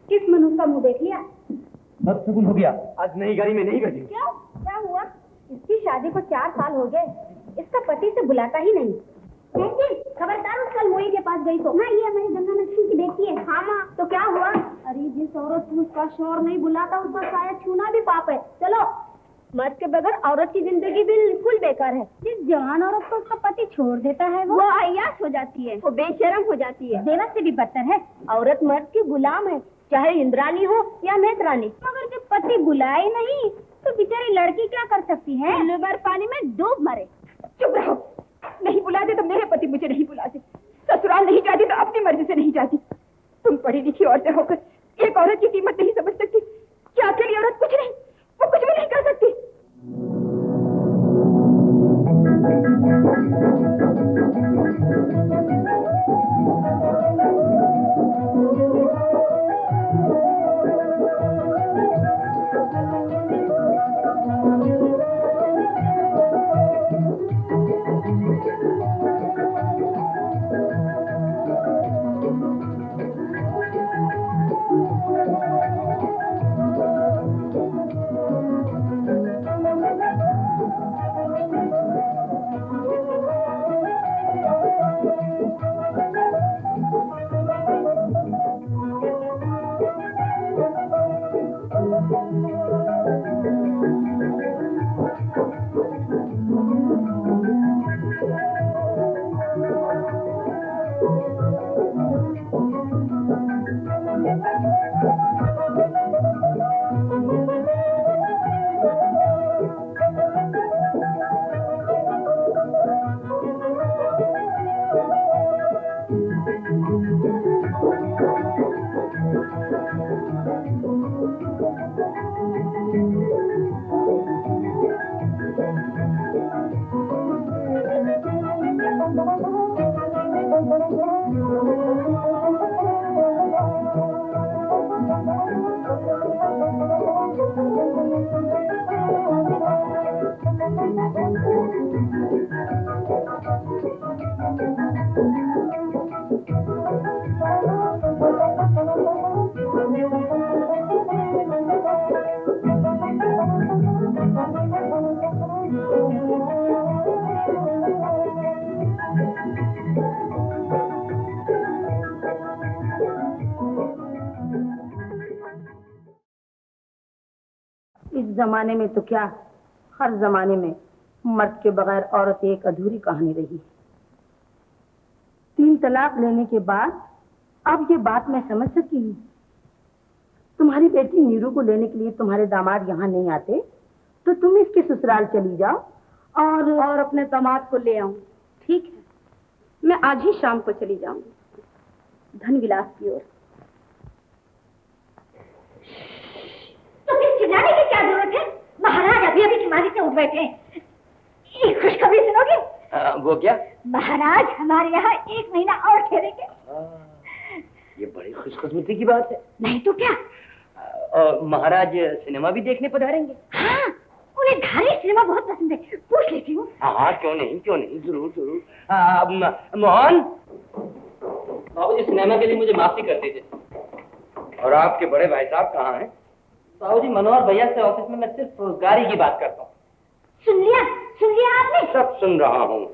किस मनुष्य का मुंह देख लिया? बस सुकून हो गया, आज नई गाड़ी में नहीं बैठी। क्यों? क्या हुआ? इसकी शादी को 4 साल हो गए, इसका पति से बुलाता ही नहीं। खबरदार उस कल मोई के पास गई तो। हाँ, ये हमारी गंगा लक्ष्मी की बेटी है। हाँ माँ, तो क्या हुआ? अरे जिस औरत को उसका शौहर नहीं बुलाता उसका शायद छूना भी पाप है। चलो, मर्द के बगैर औरत की जिंदगी बिल्कुल बेकार है। जिस जवान औरत को उसका पति छोड़ देता है वो अय्याश हो जाती है, वो बेशर्म हो जाती है, देवत से भी बदतर है। औरत मर्द की गुलाम है, चाहे इंद्रानी हो या मेहतरानी। मगर जब पति बुलाए नहीं तो बेचारी लड़की क्या कर सकती है? बार पानी में डूब मरे। चुप रहो, नहीं बुलाते तो मेरे पति मुझे नहीं बुलाते, ससुराल नहीं जाती तो अपनी मर्जी से नहीं जाती। तुम पढ़ी लिखी औरतें होकर एक औरत की कीमत नहीं समझ सकती कि अकेली औरत कुछ नहीं, वो कुछ भी नहीं कर सकती। इस जमाने में तो क्या, हर जमाने में मर्द के बगैर औरत एक अधूरी कहानी रही। 3 तलाक लेने के बाद अब ये बात मैं समझ सकी हूँ। तुम्हारी बेटी नीरू को लेने के लिए तुम्हारे दामाद यहाँ नहीं आते तो तुम इसके ससुराल चली जाओ और अपने दामाद को ले आओ। ठीक है, मैं आज ही शाम को चली जाऊंगी धन विलास की ओर। तो फिर चिल्लाने की क्या जरूरत है? महाराज अभी अभी तुम्हारी से उठ बैठे हैं। एक खुशखबरी सुनोगे? वो क्या? महाराज हमारे यहाँ 1 महीना और ठहरेंगे। ये बड़ी खुशकिस्मती की बात है। नहीं तो क्या? और महाराज सिनेमा भी देखने पधारेंगे? हाँ, उन्हें धारी सिनेमा बहुत पसंद है, पूछ लेती हूँ। हाँ, क्यों नहीं, जरूर जरूर। मोहन, बाबूजी सिनेमा के लिए मुझे माफी कर दीजिए। और आपके बड़े भाई साहब कहाँ हैं? बाबूजी मनोहर भैया से ऑफिस में मैं सिर्फ गाड़ी की बात करता हूँ। सुन लिया आपने? सब सुन रहा हूँ,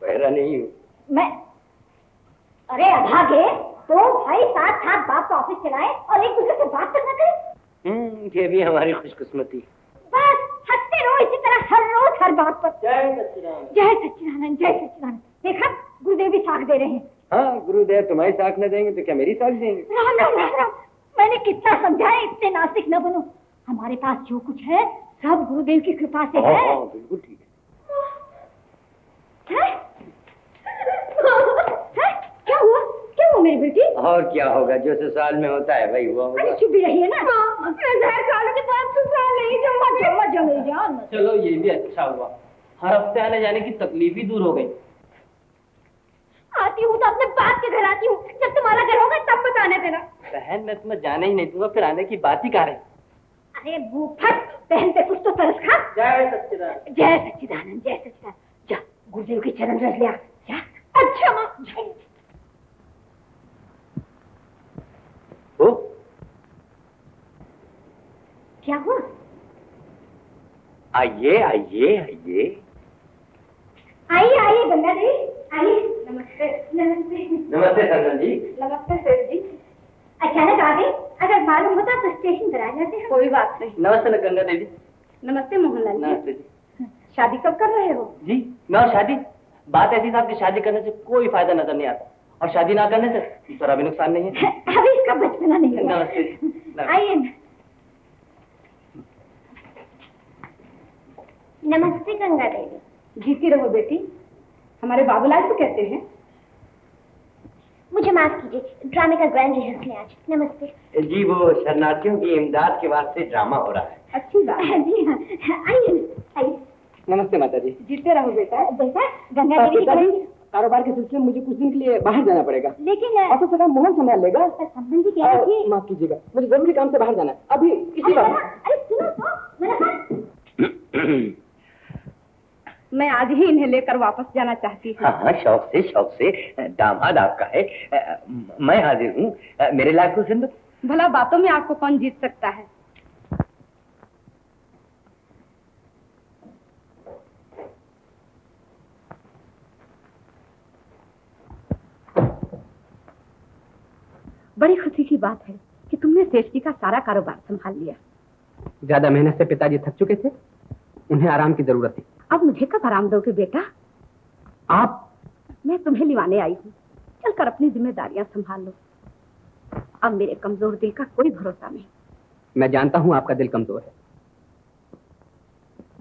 बहरा नहीं हूँ मैं। अरे अभागे, तो भाई साथ बाप का ऑफिस चलाए और एक दूसरे से बात करना करें। ये भी हमारी खुशकिस्मती। बस हंसते रहो इसी तरह हर रोज हर बात पर। जय सच्चिदानंद। जय सच्चिदानंद, जय सच्चिदानंद। देखा, गुरुदेव भी साथ दे रहे हैं। हाँ, गुरुदेव तुम्हारी साथ न देंगे तो क्या मेरी साथ देंगे? राम राम राम राम। मैंने कितना समझाया, इतने नास्तिक न बनो। हमारे पास जो कुछ है सब गुरुदेव की कृपा से है। हाँ, बिल्कुल ठीक है। क्या हुआ मेरी बेटी? और क्या होगा, जो ससुराल में होता है वही हुआ होगा। चुप भी रहिए ना। मैं जहर खाने के बाद ससुराल नहीं जाऊंगा। चलो ये भी अच्छा हुआ, हर हफ्ते आने जाने की तकलीफ ही दूर हो गई। आती हूँ तो अपने बाप के घर आती हूँ, जब तुम्हारा घर होगा तब बताने देना। बहन मैं तुम्हें जाने ही नहीं दूंगा, फिर आने की बात ही कह रहे। अरे बूफट, बहन पे कुछ तो तरस खा। जय सच्चिदानंद। जय सच्चिदानंद, जय सच्चिदानंद। जा गुरुदेव के चरण रख लिया। अच्छा माँ। आइए आइए आइए। आइए आइए गंगा देवी, आइए। नमस्ते। नमस्ते। नमस्ते संजय जी। नमस्ते सेठ जी। अचानक आ गए, अगर मालूम होता तो स्टेशन पर आ जाते हैं। कोई बात नहीं। नमस्ते गंगा देवी। नमस्ते मोहनलाल जी। नमस्ते जी। शादी कब कर रहे हो? जी मैं और शादी, बात ऐसी साहब कि शादी करने से कोई फायदा नजर नहीं आता और शादी ना करने से जरा भी नुकसान नहीं है। अभी इसका बचपना नहीं है। नमस्ते जी। आइए। नमस्ते गंगा देवी। जीती रहो बेटी। हमारे बाबूलाल को कहते हैं। मुझे माफ कीजिए, ड्रामे का ग्रैंड रिहर्सल है आज। नमस्ते। जी वो शरणार्थियों की इमदाद के वास्ते ड्रामा हो रहा है। अच्छी बात है। जी हाँ, आइए आइए। नमस्ते माता जी। जीते रहो बेटा। बेटा गंगा देवी की कारोबार के सिलसिले में मुझे कुछ दिन के लिए बाहर जाना पड़ेगा। लेकिन ऑफिस का मोहन संभाल लेगा। संबंधी कह रहे थे। माफ कीजिएगा, मुझे जरूरी काम से बाहर जाना है अभी इसी वक्त। अरे सुनो तो मैंने मैं आज ही इन्हें लेकर वापस जाना चाहती हूँ। हाँ शौक से दामाद आपका है। मैं हाजिर हूँ, मेरे लायक को सुन दो। भला बातों में आपको कौन जीत सकता है? बड़ी खुशी की बात है कि तुमने सेठ जी का सारा कारोबार संभाल लिया। ज्यादा मेहनत से पिताजी थक चुके थे, उन्हें आराम की जरूरत थी। अब मुझे कब आराम दोगे बेटा? आप? मैं तुम्हें लिवाने आई हूँ, चलकर अपनी जिम्मेदारियां संभाल लो। अब मेरे कमजोर दिल का कोई भरोसा नहीं। मैं जानता हूँ आपका दिल कमजोर है।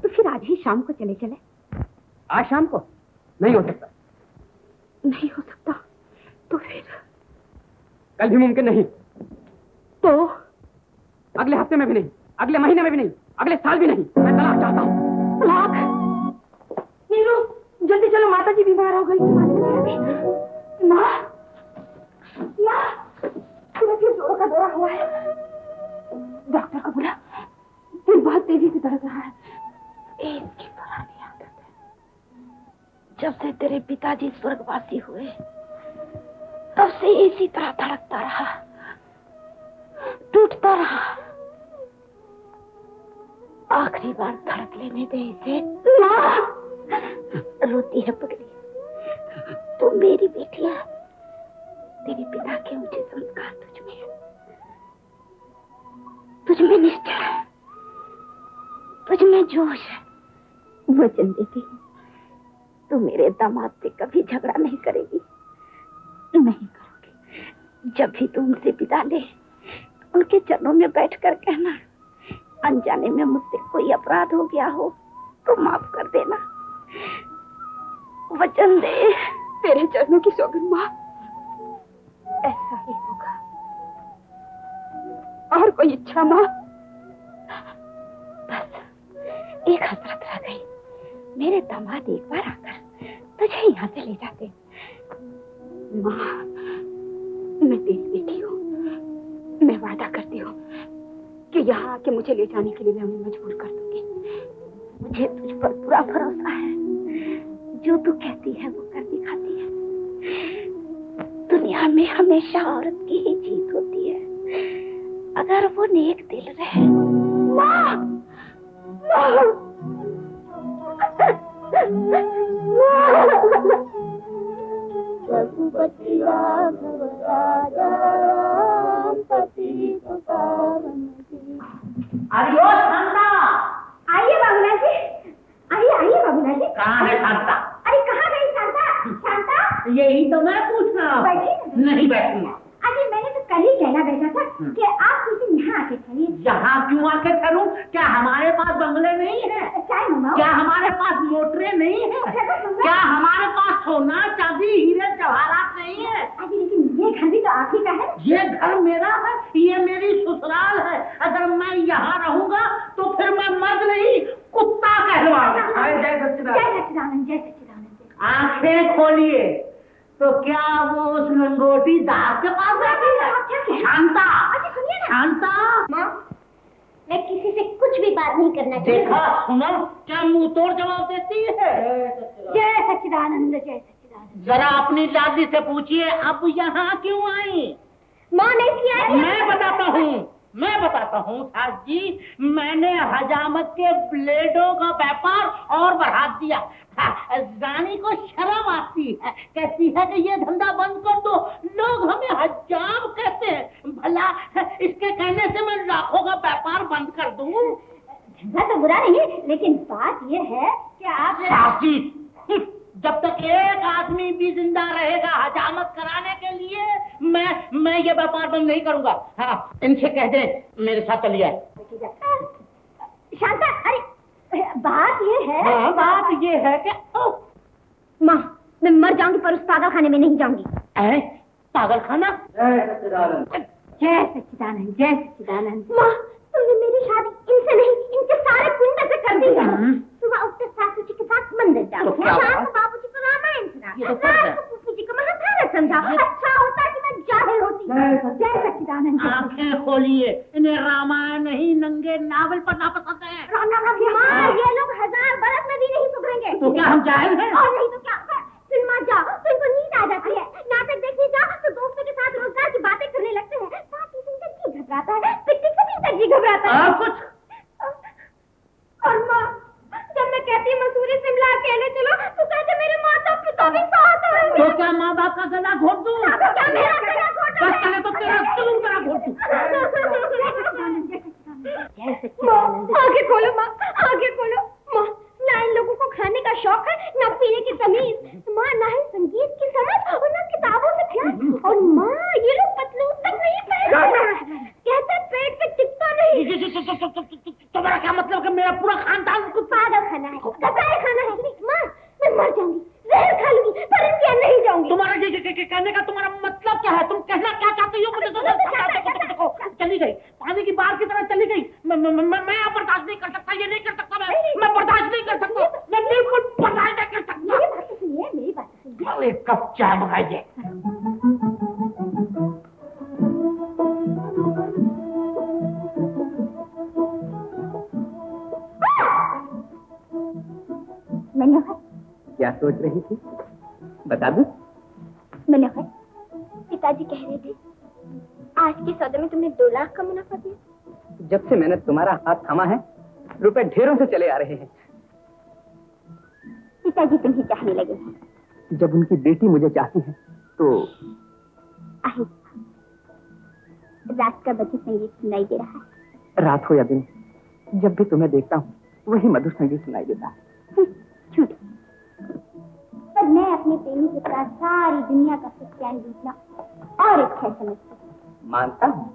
तो फिर आज ही शाम को चले चले। आज शाम को? नहीं हो सकता। नहीं हो सकता तो फिर कल भी मुमकिन नहीं। तो अगले हफ्ते में भी नहीं, अगले महीने में भी नहीं, अगले साल भी नहीं। मैं तलाक चाहता हूँ। तलाक? नीरू जल्दी चलो, माता जी बीमार हो गई। माँ तुम्हें फिर जोड़ों का दौरा हुआ है। डॉक्टर को बुला, दिल बहुत तेजी से धड़क रहा है। इसकी पुरानी आदत है, जब से तेरे पिताजी स्वर्गवासी हुए तब से इसी तरह धड़कता रहा, टूटता रहा। आखिरी बार धड़क लेने दे इसे। रोती है पगली, तू मेरी बेटी है। तेरे पिता के ऊंचे संस्कार तुझमें है, तुझमें निष्ठा है, तुझमें जोश है। वचन देती हूँ, तू मेरे दामाद से कभी झगड़ा नहीं करेगी। नहीं करोगी। जब भी तू उनसे विदा ले, उनके चरणों में बैठकर कहना, अनजाने में मुझसे कोई अपराध हो गया हो तो माफ कर देना। वचन दे। तेरे चरणों की सौगंध माँ, ऐसा ही होगा। और कोई इच्छा माँ? बस एक हसरत रह गई, मेरे दामाद एक बार आकर तुझे यहाँ से ले जाते। माँ मैं तेरी बेटी हूँ, मैं वादा करती हूँ कि यहाँ आके मुझे ले जाने के लिए मैं उन्हें मजबूर कर दूंगी। मुझे तुझ पर पूरा भरोसा है, जो तू कहती है वो कर दिखाती है। दुनिया में हमेशा औरत की ही जीत होती है, अगर वो नेक दिल रहे। माँ! रघुपति राघव राजा राम पति पावन। अरे शांता! आइए बाबूलाल जी, आइए बाबूलाल जी। कहाँ है शांता? अरे कहाँ गई शांता? शांता यही तो मैं पूछ रहा हूँ। बैठिए। नहीं बैठूंगा। अरे मैंने तो कल ही कहना बैठा था कि आप किसी यहाँ आके ठहरिए। यहाँ क्यों आके ठहरूं? क्या हमारे पास बंगले नहीं है? चाय मंगाओ। क्या हमारे पास मोटरें नहीं है? क्या हमारे पास सोना चांदी हीरे जवाहरात नहीं है? अरे लेकिन ये घर भी तो आप ही का है। ये घर मेरा है, ये मेरी ससुराल है। अगर मैं यहाँ रहूंगा तो फिर मैं मर्द नहीं कुत्ता कहलवाऊंगा। जय सच्चिदानंद, जय सच्चिदानंद। आंखें खोलिए तो क्या वो उस लंगोटी दास के पास रहती है? शांता! अच्छा सुनिए ना। शांता! माँ मैं किसी से कुछ भी बात नहीं करना चाहती। देखा सुनो, क्या मुंह तोड़ जवाब देती है। जय सच्चिदानंद, जय सच्चिदानंद। जरा अपनी दादी से पूछिए अब यहाँ क्यों आई? माँ नहीं किया। मैं बताता हूँ। मैं बताता हूँ सास जी, मैंने हजामत के ब्लेडों का व्यापार और बढ़ा दिया। रानी को शर्म आती है, कहती है कि ये धंधा बंद कर दो, लोग हमें हजाम कहते हैं। भला इसके कहने से मैं लाखों का व्यापार बंद कर दूं? धंधा तो बुरा नहीं है, लेकिन बात ये है कि आप सास जी, जब तक एक आदमी भी जिंदा रहेगा हजामत कराने के लिए, मैं ये व्यापार बंद नहीं करूंगा। हाँ, इनसे कह दे मेरे साथ चलिए। शांता, अरे बात ये है। हाँ, बात ये है कि माँ, मैं मर जाऊंगी पर उस पागल खाने में नहीं जाऊंगी। पागल खाना? जय सच्चिदानंद, जय सच्चिदानंद। माँ, तुमने मेरी शादी इनसे नहीं, इनके सारे कुंडे से कर दी है। सुबह उठते सासू जी के साथ मंदिर जाओ, शाम को बाबू जी को रामायण सुना, रात को फूफी जी को महाभारत समझा। अच्छा होता कि मैं जाहिल होती। जय सच्चिदानंद। आंखें खोलिए, इन्हें रामायण नहीं नंगे नावल पढ़ना पसंद है। माँ, ये लोग 1000 बरस में भी नहीं सुधरेंगे। तो क्या हम जाहिल हैं? और नहीं तो क्या, सिनेमा जाओ तो इनको नींद आ जाती है, नाटक देखने जाओ तो दोस्तों के साथ रोजगार की बातें करने लगते हैं, साथी से इनका जी घबराता है, पिट्टी से भी इनका जी घबराता है। और कुछ? और माँ, जब मैं कहती हूँ मसूरी शिमला अकेले चलो तो कहते मेरे माता पिता भी साथ हैं। तो क्या माँ बाप का गला घोट दूं? क्या मेरा गला घोट दूं? बस करे तो तेरा तुम गला घोट दूं। आगे खोलो माँ, आगे खोलो। माँ, ना इन लोगों को खाने का शौक है, ना पीने की तमीज, माँ ना ही संगीत की समझ और ना किताबों से प्यार। और माँ, ये लोग पतलून तक नहीं पहनते, कहते पेट पे टिकता नहीं। तुम्हारा क्या मतलब कि मेरा पूरा खानदान कुछ पागल खाना है, कसाई खाना है। माँ, मैं मर जाऊंगी, जहर खा लूंगी, पर इनके यहाँ नहीं जाऊंगी। तुम्हारा कहने का तुम्हारा मतलब क्या है? तुम कहना क्या चाहती हो मुझे? देखो, चली गई, पानी की बाढ़ की तरह चली गई। मैं यहाँ बर्दाश्त नहीं कर सकता, ये नहीं कर सकता, मैं बर्दाश्त नहीं कर सकता, मैं बिल्कुल बर्दाश्त नहीं कर सकता। मेरी बात सुनिए, मेरी बात सुनिए। एक कप चाय मंगाइए। मनोहर, क्या सोच रही थी, बता दूं? मनोहर, पिताजी कह रहे थे आज के सौदे में तुमने 2 लाख का मुनाफा दिया। जब से मैंने तुम्हारा हाथ थामा है, रुपए ढेरों से चले आ रहे हैं। पिताजी तुम्हें चाहने लगे हैं। जब उनकी बेटी मुझे चाहती है तो रात का बच्चे संगीत सुनाई दे रहा है। रात हो या दिन, जब भी तुम्हें देखता हूँ वही मधुर संगीत सुनाई देता है। झूठ, पर मैं अपने प्रेमी के साथ सारी दुनिया का सुख चैन लूटना और एक है समझती हूँ। मानता हूँ।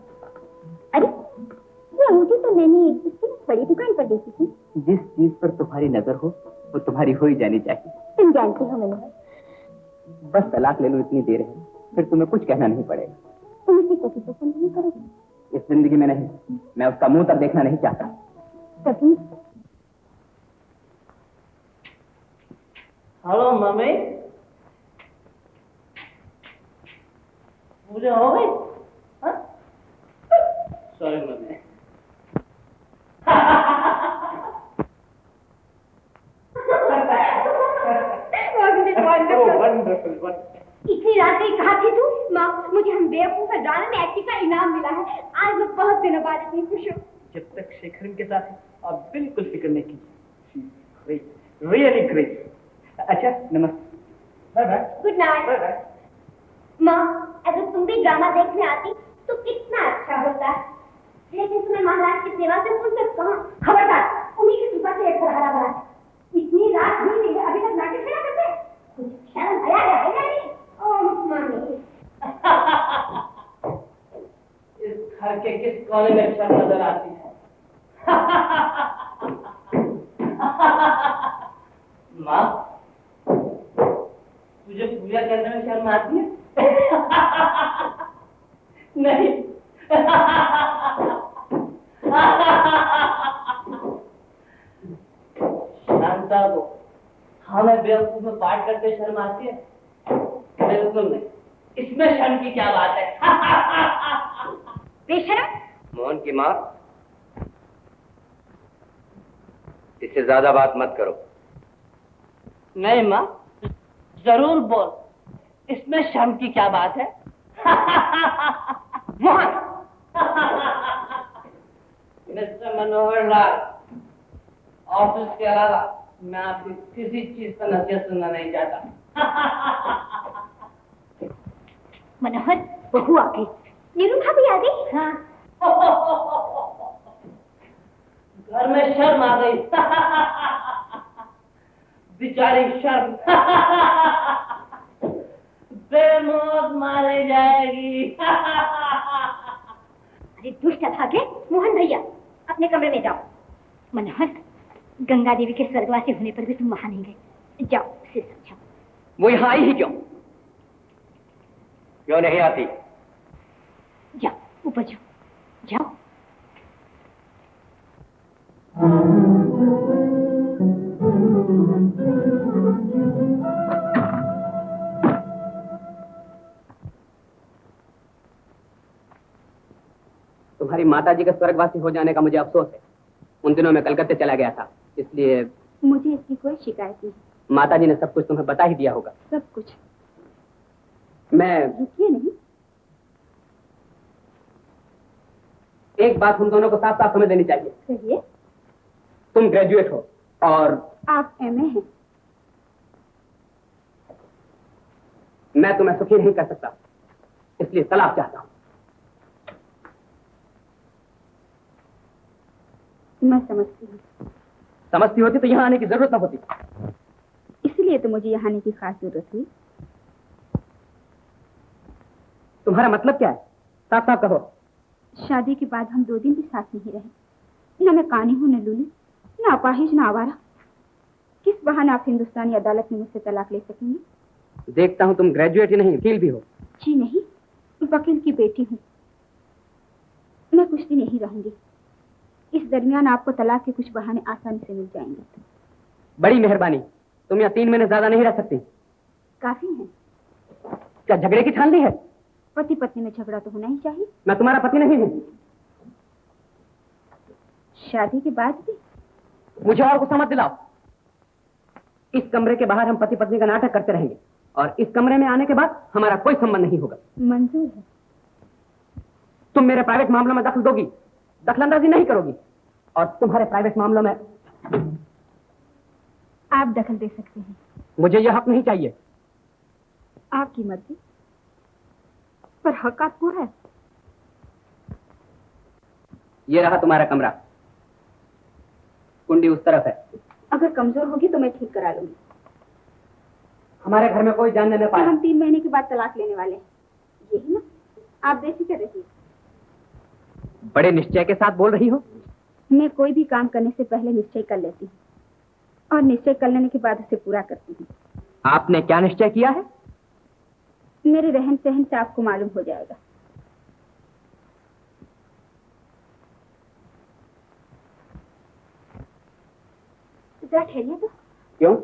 अरे, ये अंगूठी तो मैंने किसी बड़ी दुकान पर देखी थी। जिस चीज पर तुम्हारी नजर हो वो तुम्हारी हो ही जानी चाहिए। तुम जानती हो मनोहर, बस तलाक ले लो, इतनी देर है, फिर तुम्हें कुछ कहना नहीं पड़ेगा। तुम इसे कभी पसंद नहीं करोगे। इस जिंदगी में नहीं, मैं उसका मुंह तक देखना नहीं चाहता। कभी? हेलो मम्मी, मुझे हो गई? Sorry mummy. इतनी रात गई कहाँ थी तू? माँ, मुझे हम बेवकूफ है ड्रामे में एक्टिंग का इनाम मिला है। आज मैं बहुत दिनों बाद इतनी खुश हूँ। जब तक शेखर के साथ है, आप बिल्कुल फिक्र नहीं कीजिए। Really great. अच्छा, नमस्ते। Bye bye. Good night. Bye bye. माँ, अगर तुम भी ड्रामा देखने आती तो कितना अच्छा होता है, लेकिन तुम्हें महाराज की सेवा से फुर्सत कहाँ। खबरदार, उन्हीं की कृपा से एक हरा भरा। इतनी रात हुई नहीं है, अभी तक नाटक क्या करते? कुछ शर्म आया है या नहीं? ओह मामी। इस घर के किस कोने में शर्म नजर आती है? माँ, तुझे पूजा करने में शर्म आती है? नहीं। शांता को हमें बेवकूफ में पाठ करते शर्म आती है? बिल्कुल नहीं, इसमें शर्म की क्या बात है? बेशर्म। मोहन की माँ, इससे ज्यादा बात मत करो। नहीं माँ, जरूर बोल, इसमें शर्म की क्या बात है? मोहन, मिस्टर मनोहर लाल, ऑफिस के अलावा मैं आपकी किसी चीज पर नसीहत सुनना नहीं चाहता। मनोहर, बहू आ गई। नीरू भाभी आ गई? हाँ। घर में शर्म आ गई। बेचारी शर्म। बेमौत मारी जाएगी। अरे दुष्ट अभागे, मोहन भैया अपने कमरे में जाओ। मनोहर, गंगा देवी के स्वर्गवासी होने पर भी तुम वहां नहीं गए। जाओ उसे समझाओ। वो यहाँ आई ही क्यों? क्यों नहीं आती? जाओ ऊपर जाओ, जाओ। तुम्हारी माताजी का स्वर्गवासी हो जाने का मुझे अफसोस है। उन दिनों मैं कलकत्ते चला गया था, इसलिए मुझे इसकी कोई शिकायत नहीं। माताजी ने सब कुछ तुम्हें बता ही दिया होगा। सब कुछ। मैं रुकिए नहीं। एक बात हम दोनों को साफ साफ समझ लेनी चाहिए। कहिए। तुम ग्रेजुएट हो और आप एमए हैं। मैं तुम्हें सुखी नहीं कर सकता, इसलिए तलाक चाहता हूं। मैं समझती हूँ। समझती होती तो यहाँ आने की जरूरत न होती। इसलिए तो मुझे यहाँ आने की खास जरूरत हुई। तुम्हारा मतलब क्या है? साफ साफ कहो। शादी के बाद हम 2 दिन भी साथ नहीं रहे। न मैं कानी हूँ, न लूली, न अपाहिज, न आवारा। किस बहाने आप हिंदुस्तानी अदालत में मुझसे तलाक ले सकेंगे? देखता हूँ तुम ग्रेजुएट ही नहीं, वकील भी हो। जी नहीं, वकील की बेटी हूँ। मैं कुछ दिन यहीं रहूंगी। इस दरमियान आपको तलाक के कुछ बहाने आसानी से मिल जाएंगे। बड़ी मेहरबानी। तुम यहाँ 3 महीने ज्यादा नहीं रह सकती। काफी है। क्या झगड़े की ठान ली है? पति पत्नी में झगड़ा तो होना ही चाहिए। मैं तुम्हारा पति नहीं हूँ। शादी के बाद भी? मुझे और गुस्सा मत दिलाओ। इस कमरे के बाहर हम पति पत्नी का नाटक करते रहेंगे और इस कमरे में आने के बाद हमारा कोई संबंध नहीं होगा। मंजूर है। तुम मेरे प्राइवेट मामलों में दखल दोगी, दखलंदाजी नहीं करोगी और तुम्हारे प्राइवेट मामलों में आप दखल दे सकते हैं। मुझे यह हक नहीं चाहिए। आपकी मर्जी, पर हक आपको है। ये रहा तुम्हारा कमरा, कुंडी उस तरफ है। अगर कमजोर होगी तो मैं ठीक करा लूंगी। हमारे घर में कोई जानने न पाए। हम 3 महीने के बाद तलाक लेने वाले हैं, यही ना? आप बेफिक्र रहिए। बड़े निश्चय के साथ बोल रही हो। मैं कोई भी काम करने से पहले निश्चय कर लेती हूँ और निश्चय कर लेने के बाद उसे पूरा करती हूँ। आपने क्या निश्चय किया है? मेरे रहन सहन से आपको मालूम हो जाएगा। जरा ठहरिए तो। क्यों?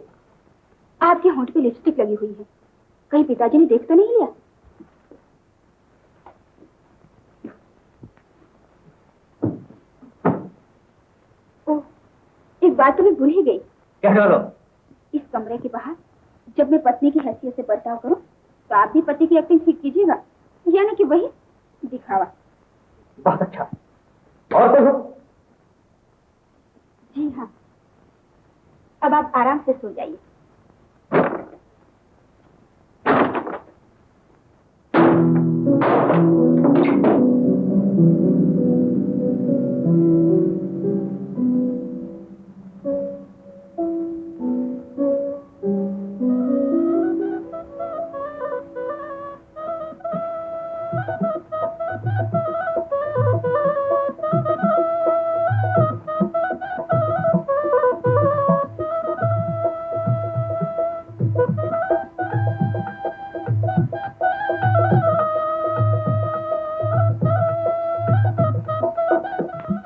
आपके होंठ पे लिपस्टिक लगी हुई है, कहीं पिताजी ने देख तो नहीं लिया? ओह, एक बात तो मैं भूल ही गई। क्या करो? इस कमरे के बाहर जब मैं पत्नी की हैसियत से बर्ताव करूं तो आप भी पति की एक्टिंग ठीक कीजिएगा, यानी कि वही दिखावा। बहुत अच्छा। और तो हो? जी हाँ, अब आप आराम से सो जाइए।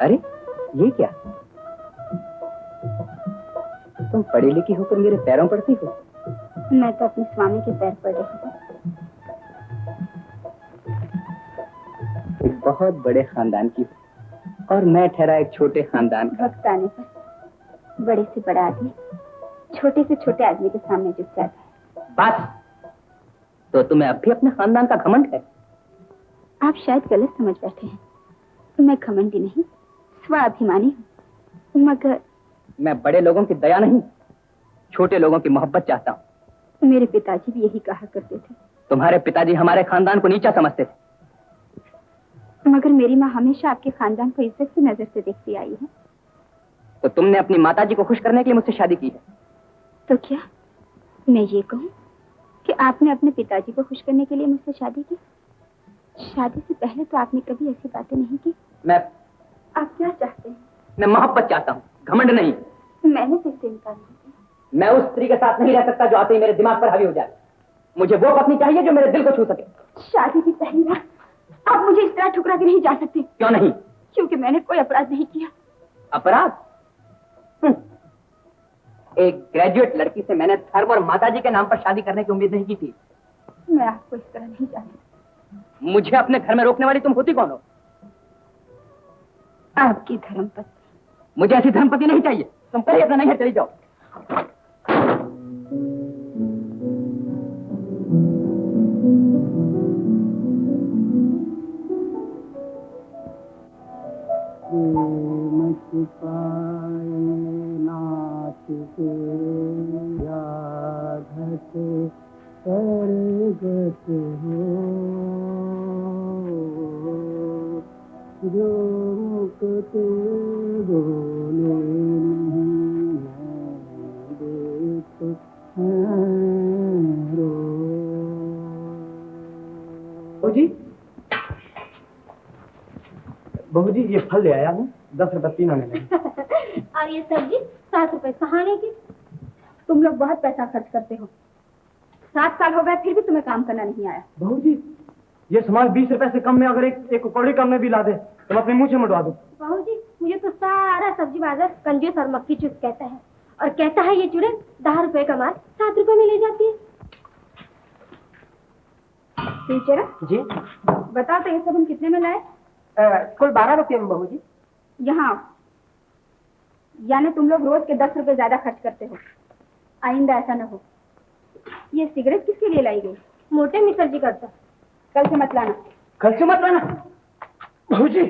अरे ये क्या? तुम पढ़ी लिखी होकर मेरे पैरों पड़ती हो। मैं तो अपने स्वामी के पैर पड़ रही हूँ। एक बहुत बड़े खानदान की हो और मैं ठहरा एक छोटे खानदान का। वक्त आने पर बड़े से बड़ा आदमी छोटे से छोटे आदमी के सामने झुक जाता है। बस, तो तुम्हें अब भी अपने खानदान का घमंड है? आप शायद गलत समझ बैठे हैं। मैं घमंडी नहीं, स्वाभिमानी हूँ, मगर मैं बड़े लोगों की दया नहीं, छोटे लोगों की मोहब्बत चाहता हूँ। मेरे पिताजी भी यही कहा करते थे। तुम्हारे पिताजी हमारे खानदान को नीचा समझते थे। मगर मेरी माँ हमेशा आपके खानदान को इज्जत की नजर से देखती आई है। तो तुमने अपनी माताजी को खुश करने के लिए मुझसे शादी की है? तो क्या मैं ये कहूँ कि आपने अपने पिताजी को खुश करने के लिए मुझसे शादी की? शादी से पहले तो आपने कभी ऐसी बातें नहीं की। आप क्या चाहते हैं? मैं मोहब्बत चाहता हूँ, घमंड नहीं। मैंने तो इससे इनकार नहीं किया। मैं उस स्त्री के साथ नहीं रह सकता जो आते ही मेरे दिमाग पर हावी हो जाए। मुझे वो पत्नी चाहिए जो मेरे दिल को छू सके। शादी की पहली बार आप मुझे इस तरह ठुकरा के नहीं जा सकते। क्यों नहीं? क्योंकि मैंने कोई अपराध नहीं किया। अपराध? एक ग्रेजुएट लड़की से मैंने धर्म और माताजी के नाम पर शादी करने की उम्मीद नहीं की थी। मैं आपको इस तरह नहीं जानती। मुझे अपने घर में रोकने वाली तुम होती कौन हो? आपकी धर्मपत्नी। मुझे ऐसी धर्मपत्नी नहीं चाहिए। तुम कहीं ऐसा नहीं है, चली जाओ। बहू जी ये फल ले आया हूँ, 10 रुपए 3 आने लगे। और ये सब्जी 7 रुपए कहाने की? तुम लोग बहुत पैसा खर्च करते हो। 7 साल हो गए फिर भी तुम्हें काम करना नहीं आया। बहू जी ये सामान 20 रुपए से कम में अगर एक कौड़ी कम में भी ला दे तो मैं अपने मुंह से मुड़वा दूं। बहू जी मुझे तो सारा सब्जी बाजार कंजूस और मक्खी चूस कहता है, और कहता है ये चुड़ैल 10 रुपए का माल 7 रुपए में ले जाती है। टीचर जी बताओ तो ये सब हम कितने में लाए? कुल 12 रुपये में बहू जी। यहाँ यानी तुम लोग रोज के 10 रुपए ज्यादा खर्च करते हो। आइंदा ऐसा न हो। ये सिगरेट किसके लिए लाई गई? मोटे मिसर जी करता। कल से मत लाना। कल से मत लाना। बहू जी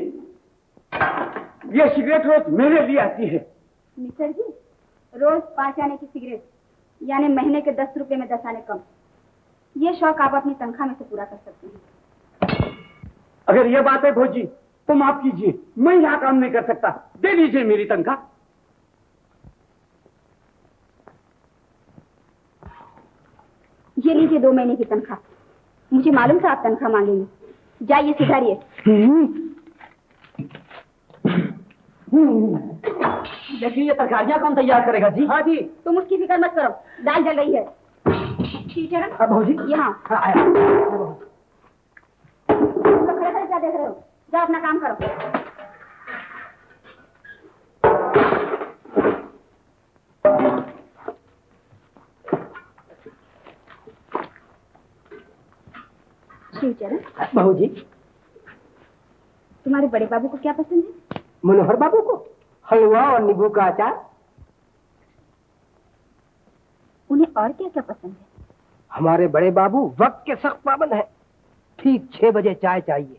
ये सिगरेट रोज मेरे लिए आती है। मिस्टर जी रोज 5 आने की सिगरेट यानी महीने के 10 रुपए में 10 आने कम। ये शौक आप अपनी तनख्वाह में से पूरा कर सकते हैं। अगर ये बात है भौजी तो माफ कीजिए, मैं यहाँ काम नहीं कर सकता। दे दीजिए मेरी तनख्वाह। ये लीजिए 2 महीने की तनख्वाह। मुझे मालूम था आप तनख्वाह मांगेंगे। जाइए सुधारिए। देखिए ये तरकारियां कौन तैयार करेगा जी? हाँ जी। तुम उसकी फिक्र मत करो, दाल जल रही है। टीचर भौजी यहाँ आया। खड़े खड़े क्या देख रहे हो? जाओ अपना काम करो। शिवचरण बहू जी तुम्हारे बड़े बाबू को क्या पसंद है? मनोहर बाबू को हलवा और नींबू का अचार। उन्हें और क्या क्या पसंद है? हमारे बड़े बाबू वक्त के सख्त पाबंद हैं। ठीक 6 बजे चाय चाहिए,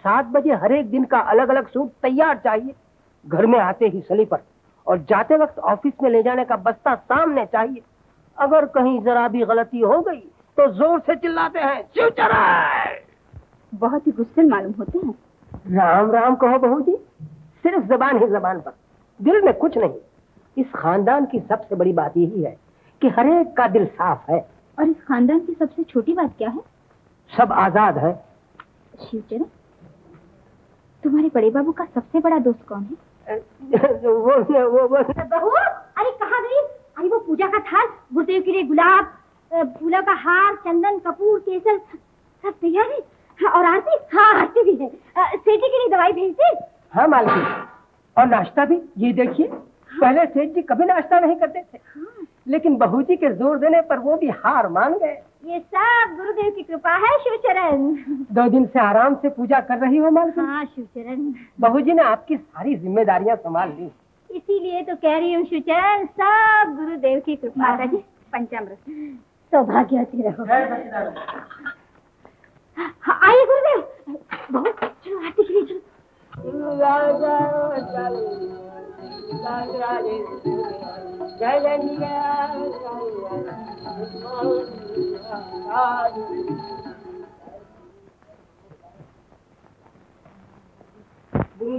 7 बजे हर एक दिन का अलग अलग सूट तैयार चाहिए, घर में आते ही स्लीपर, और जाते वक्त ऑफिस में ले जाने का बस्ता सामने चाहिए। अगर कहीं जरा भी गलती हो गई तो जोर से चिल्लाते हैं शिवचरण। बहुत ही गुस्से मालूम होते हैं। राम राम कहो बहू जी, सिर्फ जबान ही जबान पर, दिल में कुछ नहीं। इस खानदान की सबसे बड़ी बात यही है कि हर एक का दिल साफ है। और इस खानदान की सबसे छोटी बात क्या है? सब आजाद है। शिवचरण तुम्हारे बड़े बाबू का सबसे बड़ा दोस्त कौन है? वो बहू अरे कहाँ गई? अरे वो पूजा का थाल, गुरुदेव के लिए गुलाब, फूलों का हार, चंदन, कपूर, केसर सब तैयार है। हाँ, और आरती? हाँ आरती भी है। सेठी के लिए दवाई भेज दी? हाँ मालकिन, और नाश्ता भी। ये देखिए पहले सेठ जी कभी नाश्ता नहीं करते थे, लेकिन बहू जी के जोर देने पर वो भी हार मान गए। ये सब गुरुदेव की कृपा है शिवचरण। 2 दिन से आराम से पूजा कर रही हो मालकिन। हाँ शिवचरण, बहू जी ने आपकी सारी जिम्मेदारियां संभाल ली। इसीलिए तो कह रही हूँ शिवचरण, सब गुरुदेव की कृपा। माता जी पंचामृत। सौभाग्यवती रहो। हाँ, आइए गुरुदेव। बहुत चलो आरती के लिए चलो। गुरु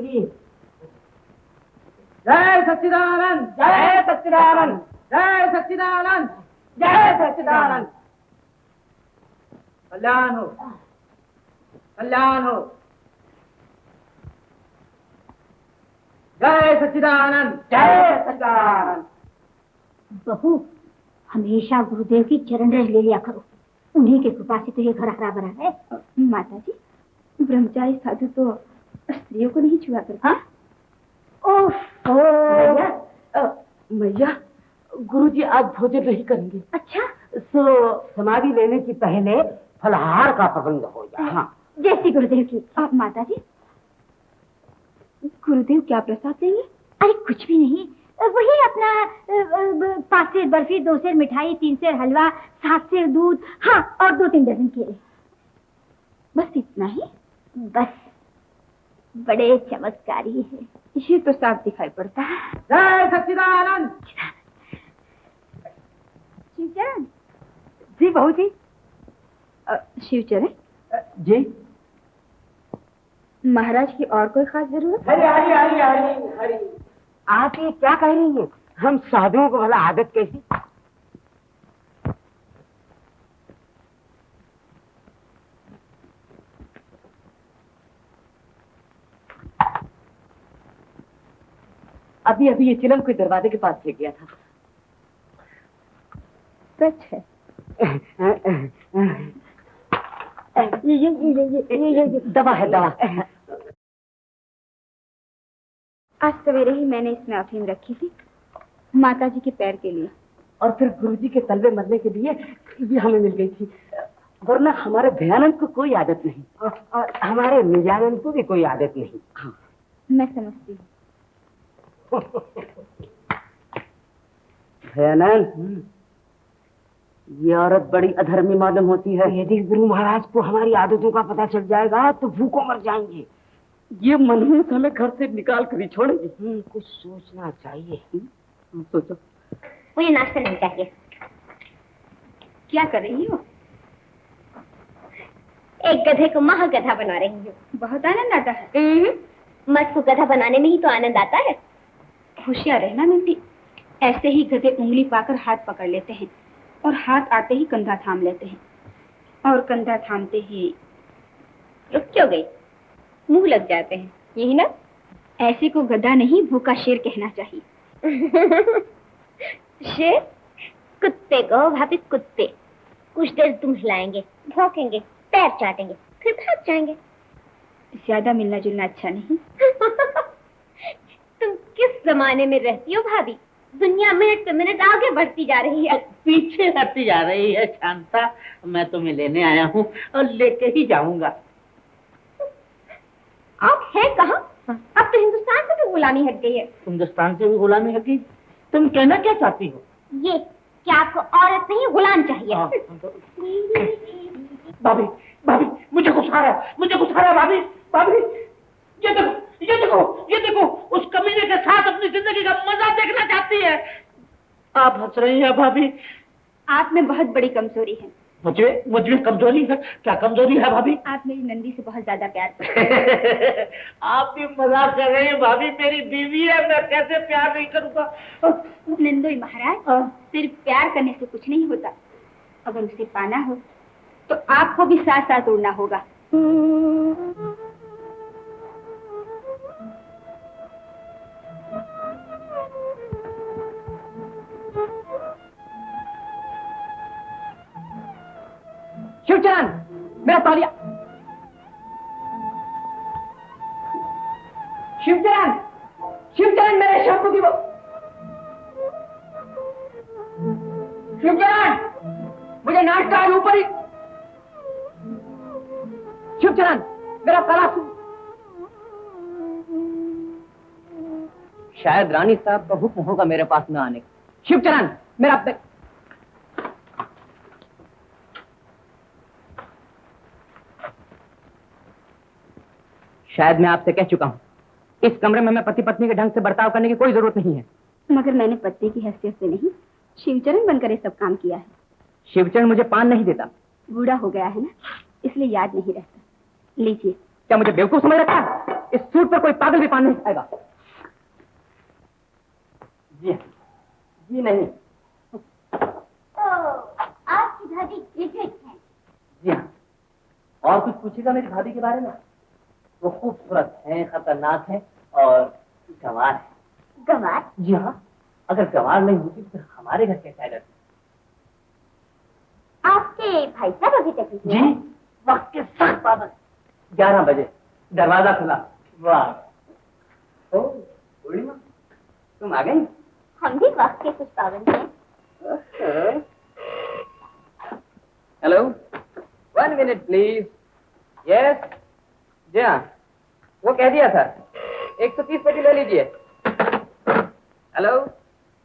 जी, जय सच्चिदानंद, जय सच्चिदानंद, जय सच्चिदानंद, जय सच्चिदानंद। कल्याण हो, कल्याण हो। जय सच्चिदानंद, जय सच्चिदानंद। बहू, हमेशा गुरुदेव की चरण रह ले लिया करो, उन्हीं की कृपा से तो ये घर हरा भरा है। माता जी, ब्रह्मचारी साधु तो स्त्रियों को नहीं छुआ करते। हाँ? ओह, मैया, गुरुजी आज भोजन नहीं करेंगे। अच्छा, सो समाधि लेने की पहले फलहार का प्रबंध हो जाए। हाँ, जैसी गुरुदेव की। माता जी, गुरुदेव क्या प्रसाद देंगे? अरे कुछ भी नहीं, वही अपना 5 सेर बर्फी, 2 सेर मिठाई, 3 सेर हलवा, 7 सेर दूध, हाँ, और 2-3 दर्जन केले। बस इतना ही? बस, बड़े चमत्कारी है। ये तो साफ दिखाई पड़ता है। जय सच्चिदानंद। शिवचरण जी बहू जी। शिवचरण जी। महाराज की और कोई खास जरूरत? हरी हरी हरी हरी हरी। आप ये क्या कह रही हैं? हम साधुओं को भला आदत कैसी? अभी अभी ये चिलम कोई दरवाजे के पास फेंक गया था। सच है। ये दवा है, दवा। आज सवेरे ही मैंने इसमें अफीम रखी थी, माता जी के पैर के लिए, और फिर गुरुजी के तलवे मरने के लिए ये हमें मिल गई थी। वरना हमारे भयानंद को कोई आदत नहीं, और हमारे निजानंद को भी कोई आदत नहीं। हाँ। मैं समझती हूँ। भयानंद, ये औरत बड़ी अधर्मी मालूम होती है। यदि गुरु महाराज को हमारी आदतों का पता चल जाएगा तो भूखों मर जाएंगे। ये मनहूस हमें घर से निकाल कर ही छोड़ेगी। कुछ सोचना चाहिए। सोचो। मुझे नाश्ता नहीं चाहिए। क्या कर रही हो? एक गधे को महागधा बना रही हूँ। बहुत आनंद आता है। मर्द को गधा बनाने में ही तो आनंद आता है। होशियार रहना मिलती, ऐसे ही गधे उंगली पाकर हाथ पकड़ लेते हैं, और हाथ आते ही कंधा थाम लेते हैं, और कंधा थामते ही रुक क्यों गई? मुंह लग जाते हैं, यही ना? ऐसे को गधा नहीं, भूखा शेर कहना चाहिए। शेर? कुत्ते को भाभी, कुत्ते। कुछ देर तुम हिलाएंगे, भौंकेंगे, पैर चाटेंगे, फिर भाग जाएंगे। ज्यादा मिलना जुलना अच्छा नहीं। तुम किस जमाने में रहती हो भाभी? दुनिया मिनट पे मिनट आगे बढ़ती जा रही है। पीछे हटती जा रही है शांता। मैं तुम्हें लेने आया हूँ और लेके ही जाऊंगा। आप हैं कहाँ? अब तो हिंदुस्तान से भी गुलामी हट गई है। हिंदुस्तान से भी गुलामी हट गई? तुम कहना क्या चाहती हो? ये क्या आपको औरत नहीं गुलाम चाहिए? भाभी, भाभी, मुझे गुस्सा आ रहा है, मुझे गुस्सा आ रहा है भाभी, भाभी, ये देखो, ये देखो, ये देखो, उस कमीने के साथ अपनी जिंदगी का मजा देखना चाहती है। आप हंस रही हैं भाभी। आप में बहुत बड़ी कमजोरी है। मुझे कमजोरी है? क्या कमजोरी है भाभी? आप मेरी नंदी से बहुत ज्यादा प्यार करते हैं। आप भी मजाक कर रही हैं भाभी, मेरी बीवी है, मैं कैसे प्यार नहीं करूंगा? नंदोई महाराज, सिर्फ प्यार करने से कुछ नहीं होता, अगर उसे पाना हो तो आपको भी साथ साथ उड़ना होगा। शिवचरण, मेरा तौलिया। शिवचरण, शिवचरण, मेरे शंभू की वो। शिवचरण, मुझे नाश्ता आज ऊपर ही। शिवचरण, मेरा तलाशू। शायद रानी साहब का हुक्म होगा मेरे पास न आने का। शिवचरण, मेरा शायद मैं आपसे कह चुका हूं इस कमरे में हमें पति पत्नी के ढंग से बर्ताव करने की कोई जरूरत नहीं है। मगर मैंने पति की हैसियत से नहीं, शिवचरण बनकर ये सब काम किया है। शिवचरण मुझे पान नहीं देता। बूढ़ा हो गया है ना, इसलिए याद नहीं रहता। लीजिए। क्या मुझे बेवकूफ समझ रखा है? इस सूट पर कोई पागल भी पान नहीं खाएगा। जी नहीं। आपकी भाभी ग्रेजुएट है। जी हाँ। और कुछ पूछेगा मेरी भाभी के बारे में? वो खूबसूरत है, खतरनाक है और गंवार है। गंवार? जी हाँ। अगर गंवार नहीं होती तो फिर हमारे घर कैसे आ जाती? आपके भाई साहब अभी तक नहीं जी, वक्त के सख्त पाबंद। 11 बजे दरवाजा खुला। वाह। ओ पूर्णिमा, तुम आ गई? हम भी वक्त के कुछ पाबंद हैं। Hello, 1 minute please. यस, जी हाँ, वो कह दिया था 130 पेटी ले लीजिए। हेलो,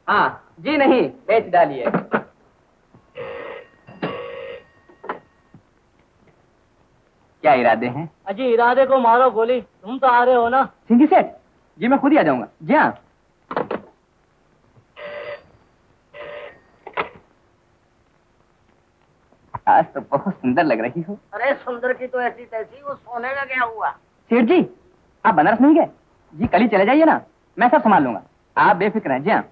हाँ जी नहीं, बेच डालिए। क्या इरादे हैं? अजी इरादे को मारो गोली, तुम तो आ रहे हो ना। सिंधी सेठ जी, मैं खुद ही आ जाऊंगा। जी हाँ। आज तो बहुत सुंदर लग रही हो। अरे सुंदर की तो ऐसी तैसी, वो सोने का क्या हुआ? सेठ जी, आप बनारस नहीं गए? जी कल ही चले जाइए ना, मैं सब संभाल लूंगा, आप बेफिक्र हैं। जी हाँ।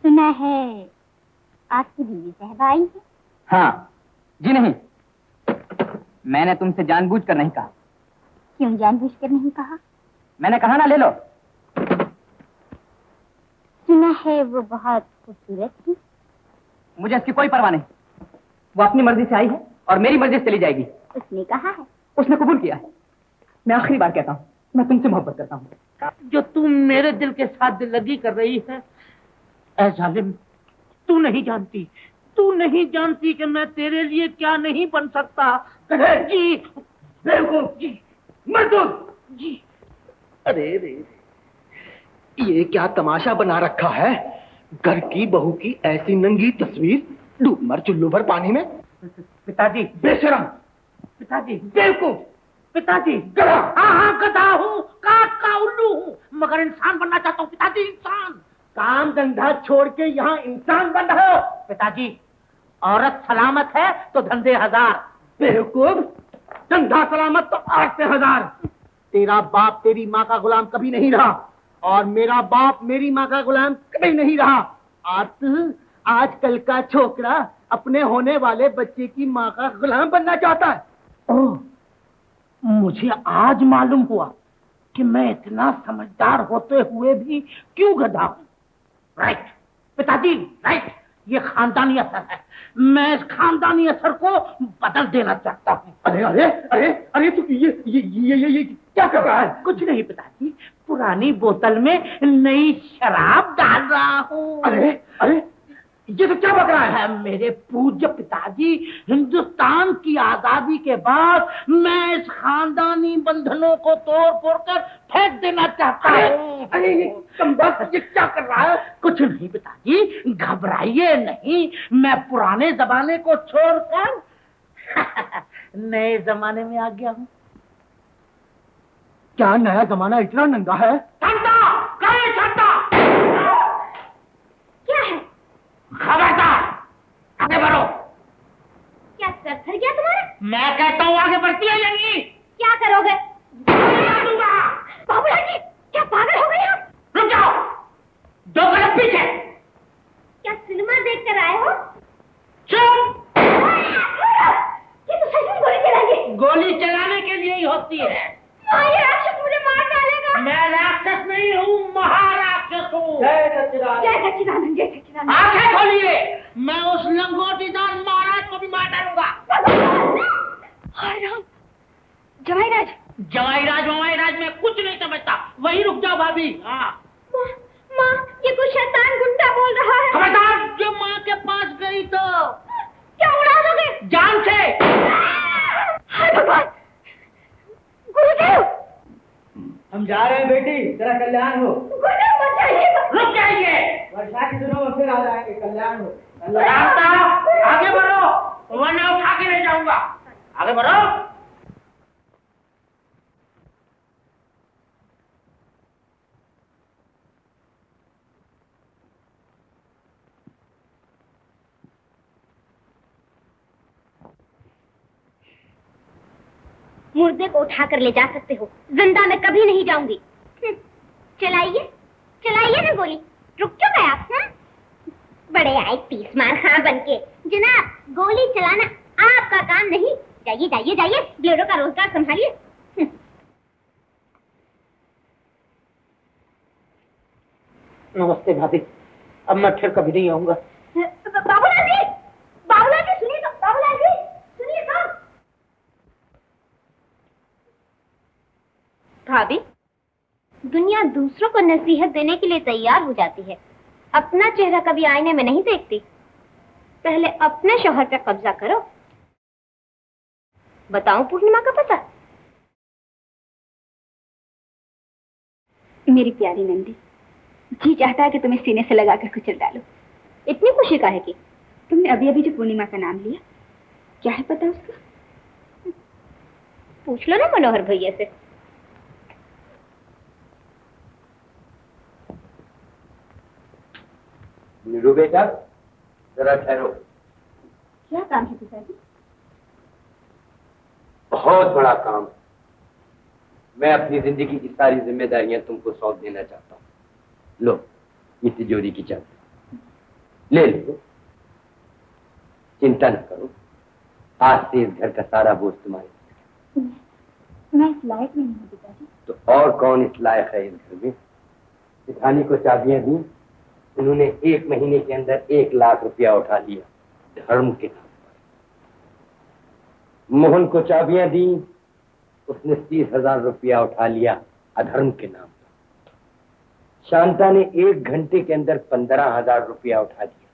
सुना है आपकी बीवी साहब आई है? हाँ जी नहीं, मैंने तुमसे जानबूझकर नहीं कहा। क्यों जानबूझकर नहीं कहा? मैंने कहा ना, ले लो। सुना है वो बहुत खूबसूरत थी। मुझे इसकी कोई परवाह नहीं। वो अपनी मर्जी से आई है और मेरी मर्जी से चली जाएगी। उसने कहा है? उसने कबूल किया है। मैं आखिरी बार कहता हूँ, मैं तुमसे मोहब्बत करता हूँ। जो तुम मेरे दिल के साथ दिललगी कर रही है, ऐ जालिम, तू नहीं जानती, तू नहीं जानती कि मैं तेरे लिए क्या नहीं बन सकता। जी बेवकूफ जी, मजदूर जी। अरे रे, ये क्या तमाशा बना रखा है? घर की बहू की ऐसी नंगी तस्वीर, डूब मर चुल्लू भर पानी में। पिताजी बेशरम, पिताजी बेवकूफ, पिताजी गधा। हाँ गधा हूँ, काट का उल्लू हूँ, मगर इंसान बनना चाहता हूँ पिताजी, इंसान। काम धंधा छोड़ के यहाँ इंसान बन रहे हो? पिताजी औरत सलामत है तो धंधे हजार। बेवकूफ, धंधा सलामत तो 8 से 1000। तेरा बाप तेरी माँ का गुलाम कभी नहीं रहा और मेरा बाप मेरी माँ का गुलाम कभी नहीं रहा। आजकल का छोकरा अपने होने वाले बच्चे की माँ का गुलाम बनना चाहता है। ओह, मुझे आज मालूम हुआ कि मैं इतना समझदार होते हुए भी क्यों गधा हूँ। राइट पिताजी, राइट। ये खानदानी असर है, मैं इस खानदानी असर को बदल देना चाहता हूँ। अरे अरे अरे अरे तू ये क्या कर रहा है? कुछ नहीं पिताजी, पुरानी बोतल में नई शराब डाल रहा हूँ। अरे अरे ये तो क्या बक रहा है? मेरे पूज्य पिताजी, हिंदुस्तान की आजादी के बाद मैं इस खानदानी बंधनों को तोड़ फोड़ कर फेंक देना चाहता हूँ। अरे ये कमबख्त, ये क्या कर रहा है? कुछ नहीं पिताजी, घबराइए नहीं, मैं पुराने जमाने को छोड़कर नए जमाने में आ गया हूँ। क्या नया जमाना इतना नंगा है? ठंडा, कहीं ठंडा। क्या है? खबरदार, आगे बढ़ो। क्या सर थर गया तुम्हारा? मैं कहता हूँ आगे बढ़ती है या नहीं? क्या करोगे? दूंगा। बाबूलाल जी, क्या पागल हो गए आप? रुक जाओ, 2 कदम पीछे। क्या सिनेमा देख कर आए हो? चुप। ये तो सच में गोली चलाएंगे। गोली चलाने के लिए ही होती है। ये राक्षस मुझे मार डालेगा। मैं राक्षस नहीं हूँ, महाराक्षस हूँ। जय सच्चिदानंद। जय सच्चिदानंद, जय सच्चिदानंद। आंखें खोलिए, मैं उस लंगोटीदार महाराज को भी मार डालूंगा। हाय राम, जमाईराज। जवाईराज मैं कुछ नहीं समझता, वही रुक जाओ भाभी। हाँ माँ, ये कुछ शैतान गुंडा बोल रहा है। खबरदार, जो माँ के पास गई तो क्या उड़ा दोगे? जान से। हाय भगवान, गुरुदेव। हम जा रहे हैं बेटी, तेरा कल्याण हो। गुरुदेव मत जाइएगा। रुक जाइए, वर्षा के दिनों में फिर आ जाएंगे, कल्याण हो। रास्ता आगे बढ़ो, वरना उठा के ले जाऊंगा। आगे बढ़ो। मुर्दे को उठा कर ले जा सकते हो, जिंदा मैं कभी नहीं जाऊंगी। चलाइए चलाइए ना गोली। रुक क्यों गए आप? बड़े आए तीस मार खां बनके। जनाब, गोली चलाना आपका काम नहीं। जाइए जाइए जाइए, ब्लेडो का रोजगार संभालिए। नमस्ते भाभी, अब मैं फिर कभी नहीं आऊंगा। बाबूलाल जी, बाबूलाल जी सुनिए तो, बाबूलाल जी सुनिए तो। भाभी, दुनिया दूसरों को नसीहत देने के लिए तैयार हो जाती है, अपना चेहरा कभी आईने में नहीं देखती। पहले अपने शौहर पे कब्जा करो। बताऊं पूर्णिमा का पता? मेरी प्यारी नंदी, जी चाहता है कि तुम्हें सीने से लगाकर कुचल डालो। इतनी खुशी का है कि तुमने अभी अभी जो पूर्णिमा का नाम लिया, क्या है पता उसका? पूछ लो ना मनोहर भैया से। नीरू बेटा, जरा ठहरो। क्या काम है पिताजी? बहुत बड़ा काम है। मैं अपनी जिंदगी की सारी जिम्मेदारियां तुमको सौंप देना चाहता हूँ। लो, ये तिजोरी की चाबी ले लो। चिंता न करो, आज से इस घर का सारा बोझ तुम्हारे। मैं इस लायक नहीं हूँ पिताजी। तो और कौन इस लायक है इस घर में? सिधानी को चाबियां दी, उन्होंने 1 महीने के अंदर 1 लाख रुपया उठा लिया धर्म के नाम पर। मोहन को चाबियां दी, उसने 30,000 रुपया उठा लिया अधर्म के नाम पर। शांता ने 1 घंटे के अंदर 15,000 रुपया उठा दिया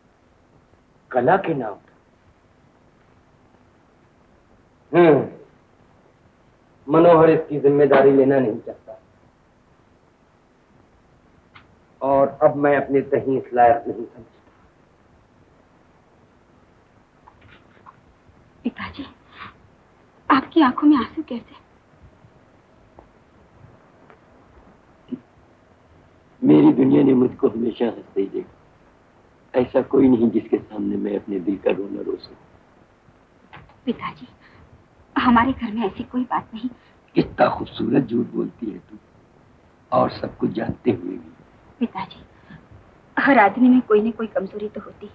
कला के नाम पर। मनोहर इसकी जिम्मेदारी लेना नहीं चाहता, और अब मैं अपने कहीं इस लायक नहीं समझता। पिताजी, आपकी आंखों में आंसू कैसे? मेरी दुनिया ने मुझको हमेशा हंसते ही देखा। ऐसा कोई नहीं जिसके सामने मैं अपने दिल का रोना रो सकूं। पिताजी, हमारे घर में ऐसी कोई बात नहीं। कितना खूबसूरत झूठ बोलती है तू, और सब कुछ जानते हुए भी। पिताजी, हर आदमी में कोई न कोई कमजोरी तो होती है।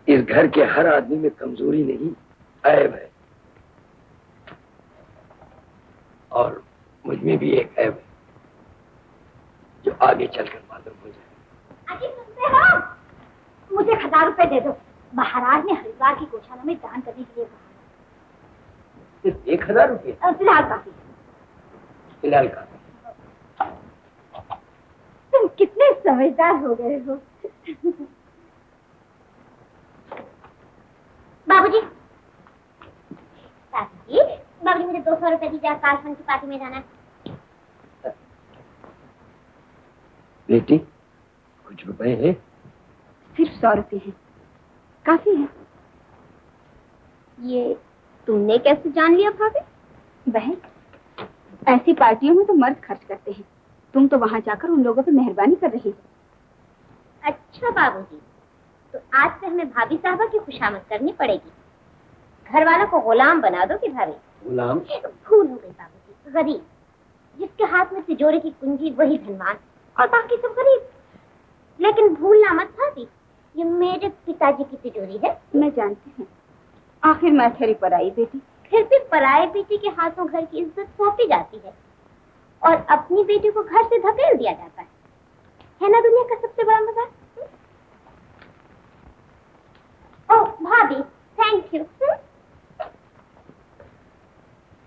इस घर के हर आदमी में कमजोरी नहीं, ऐब है, और मुझ में भी एक ऐब है जो आगे चलकर मालूम हो जाए। अजी सुनते हो? मुझे 1000 रुपए दे दो। महाराज ने हरिद्वार की गौशाला में दान करने के लिए कहा। सिर्फ 1000 रुपये? फिलहाल काफी। फिलहाल काफी। तुम कितने समझदार हो गए हो। बाबूजी, बाबूजी मुझे 200 रुपए दीजिए, कालफन की पार्टी में जाना है। बेटी, कुछ रुपए है? सिर्फ 100 रुपए हैं, काफी है। ये तुमने कैसे जान लिया भाभी? बहन, ऐसी पार्टियों में तो मर्द खर्च करते हैं, तुम तो वहाँ जाकर उन लोगों पे मेहरबानी कर रही हो। अच्छा बाबूजी, तो आज से हमें भाभी साहबा की खुशामद करनी पड़ेगी। घर वालों को गुलाम बना दो कि भाभी? गुलाम? भूल हो गई बाबूजी, गरीब। जिसके हाथ में तिजोरी की कुंजी वही धनवान, और बाकी सब गरीब। लेकिन भूलना मत भाभी, ये मेरे पिताजी की तिजोरी है। मैं जानती हूँ, आखिर मैं तेरी पराई बेटी। फिर भी पराई बेटी के हाथों घर की इज्जत सौंपी जाती है, और अपनी बेटी को घर से धकेल दिया जाता है ना दुनिया का सबसे बड़ा मजाक। ओह भाभी, थैंक यू।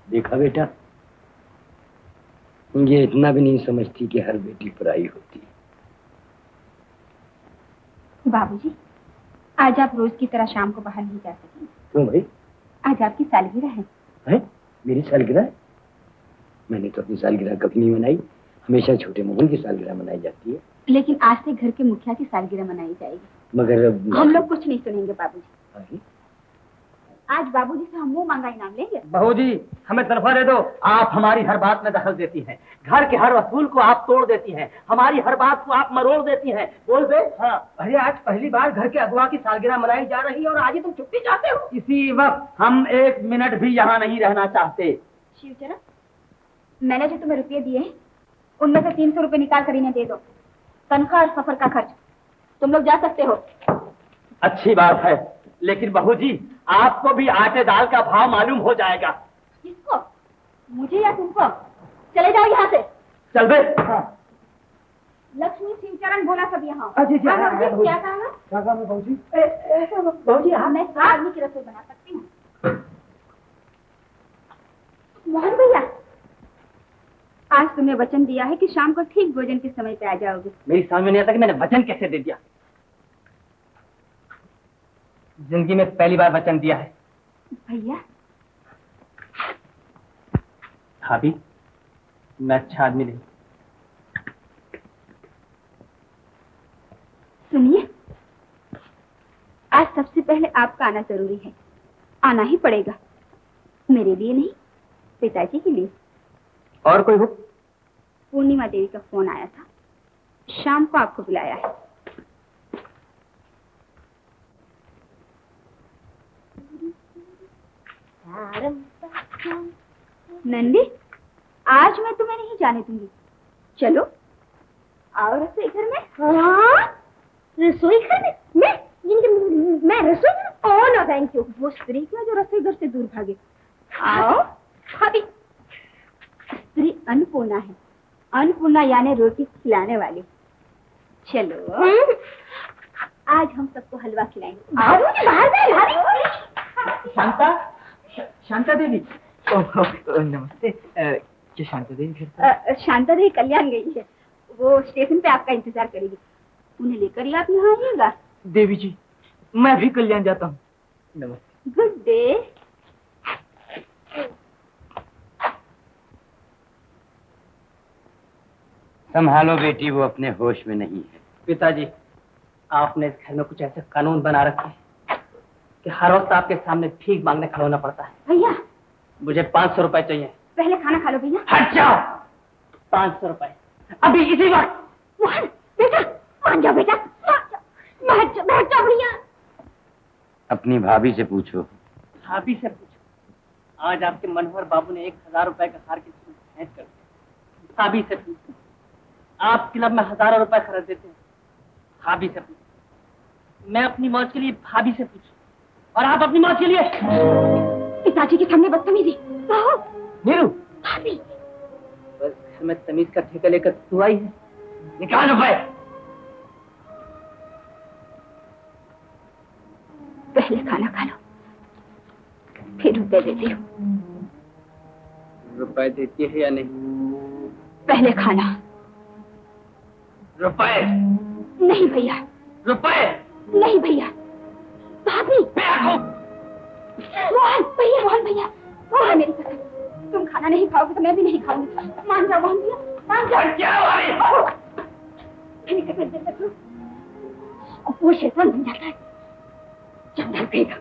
देखा बेटा, ये इतना भी नहीं समझती कि हर बेटी पराई होती है। बाबूजी, आज आप रोज की तरह शाम को बाहर नहीं जा सकेंगे। क्यों भाई? आज आपकी सालगिरह है। है? मेरी सालगिरह? मैंने तो अपनी सालगिरह कभी नहीं मनाई, हमेशा छोटे मोहन की सालगिरह मनाई जाती है। लेकिन आज से घर के मुखिया की सालगिरह मनाई जाएगी। मगर हम लोग कुछ नहीं सुनेंगे बाबूजी। आज बाबूजी से हम मुंह मांगा इनाम लेंगे। बहू जी हमें तनख्वाह दे दो। आप हमारी हर बात में दखल देती हैं, घर के हर असूल को आप तोड़ देती हैं, हमारी हर बात को आप मरोड़ देती हैं। बोल दे। हाँ। अरे आज पहली बार घर के अगुआ की सालगिरह मनाई जा रही है और आज ही तुम छुट्टी चाहते हो। इसी वक्त हम 1 मिनट भी यहाँ नहीं रहना चाहते। शिवचरण, मैंने जो तुम्हें रुपये दिए उनमें से 300 रुपये निकाल कर इन्हें दे दो। तनख्वाह और सफर का खर्च तुम लोग जा सकते हो। अच्छी बात है, लेकिन बहू जी आपको भी आटे दाल का भाव मालूम हो जाएगा। किसको? मुझे या तुमको? चले जाओ यहाँ से। चल बे। हाँ। लक्ष्मी शिवचरण बोला सब यहाँ। अच्छा, क्या कहा? क्या काम है बहू जी? बहू जी मैं 4 आदमी की रसोई बना सकती हूँ। मोहन भैया, आज तुमने वचन दिया है कि शाम को ठीक भोजन के समय पे आ जाओगे। मेरी समझ में नहीं आता कि मैंने वचन कैसे दे दिया। जिंदगी में पहली बार वचन दिया है। भैया, भाभी मैं अच्छा आदमी नहीं। सुनिए, आज सबसे पहले आपका आना जरूरी है। आना ही पड़ेगा, मेरे लिए नहीं, पिताजी के लिए। और कोई हुक्म? पूर्णिमा देवी का फोन आया था, शाम को आपको बुलाया है। नंदी, आज मैं तुम्हें नहीं जाने दूंगी। चलो आओ रसोई घर में। हाँ, रसोई घर में? मैं रसोई घर? Oh no thank you. वो स्त्री क्या जो रसोई घर से दूर भागे। आओ भाभी। स्त्री अन्नपूर्णा है, अन्नपूर्णा यानी रोटी खिलाने वाली। चलो आज हम सबको हलवा खिलाएंगे। आओ बाहर। शांता देवी। नमस्ते। क्या शांता देवी फिर? शांता देवी कल्याण गई है, वो स्टेशन पे आपका इंतजार करेगी। उन्हें लेकर ही आप यहाँ आइएगा। देवी जी मैं भी कल्याण जाता हूँ। नमस्ते। Good day. संभालो बेटी, वो अपने होश में नहीं है। पिताजी आपने इस घर में कुछ ऐसे कानून बना रखे हैं कि हर वक्त आपके सामने भीख मांगने खड़ा होना पड़ता है। भैया मुझे 500 रुपए चाहिए। पहले खाना खा लो भैया। हट जाओ। 500 रुपए अभी इसी वक्त। मोहन बेटा, मान जाओ बेटा, बैठ जाओ भैया। अपनी भाभी से पूछो। भाभी से पूछो। आज आपके मनोहर बाबू ने 1000 रुपए का हार की भेंट कर दिया। भाभी से पूछो। आप क्लब में हजारों रुपए खर्च देते हैं। भाभी से पूछो। मैं अपनी मौज के लिए भाभी से पूछूं, और आप अपनी मौज के लिए पिताजी के सामने बदतमीजी। नीरू, भाभी बस घर में तमीज का ठेका लेकर तू आई है। निकाल रुपए। पहले खाना खा लो, फिर रुपए देती हूँ। रुपए देती है या नहीं? पहले खाना। रुपए नहीं भैया। रुपए नहीं भैया। भाभी। मोहन भैया, मोहन भैया, मोहन मेरी कसम, तुम खाना नहीं खाओगे तो मैं भी नहीं खाऊंगी। मान जाओ मोहन भैया, मान जाओ। मैंने कभी देर तक वो शैतान बन जाता है जब डर गएगा।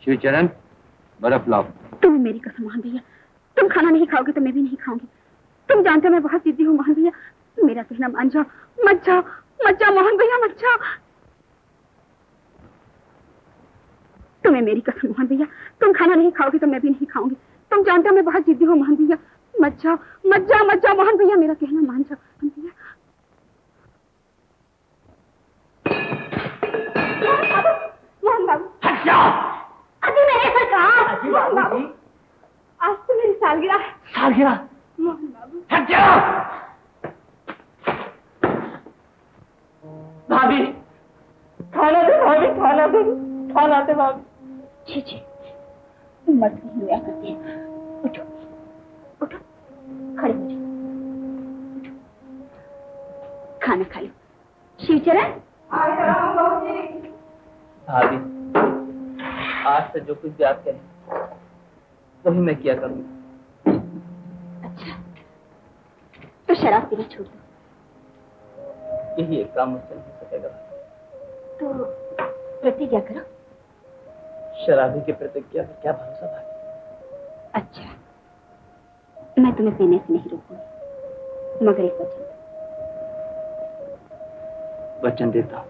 शिवचरण बर्फ लाओ। तुम मेरी कसम मोहन भैया, तुम खाना नहीं खाओगे तो मैं भी नहीं खाऊंगी। तुम जानते हो मैं बहुत जिद्दी हूँ मोहन भैया, मेरा कहना मान जाओ। मत जाओ, मत जाओ मोहन भैया, मत जाओ। तुम्हें मेरी कसम मोहन भैया, तुम खाना नहीं खाओगे तो मैं भी नहीं खाऊंगी। तुम जानते हो मैं बहुत जिद्दी हूँ मोहन भैया, मत जाओ, मत जाओ, मत जाओ मोहन भैया, मेरा कहना मान जाओ मोहन भैया। मोहन बाबू, हट जाओ। अभी मैंने ऐसा कहा। मोहन बाबू, आज तो मेरी सालगिरह है। सालगिरह? मोहन बाबू हट जाओ। भाभी खाना दे, भाभी खाना दे, खाना दे भाभी। छी छी, मर्द नहीं रोया करती है। उठो उठो, खड़े हो जाओ, उठो, खाना खा लो। शिवचरण। भाभी आज से जो कुछ भी आप करें वही मैं किया करूंगा। अच्छा तो शराब पीना छोड़ दो। यही एक काम मुझसे नहीं हो सकेगा। तो प्रतिज्ञा करो। शराबी की प्रतिज्ञा का क्या भरोसा भाभी? अच्छा, मैं तुम्हें पीने से नहीं रोकूंगी, मगर एक वचन देता हूँ।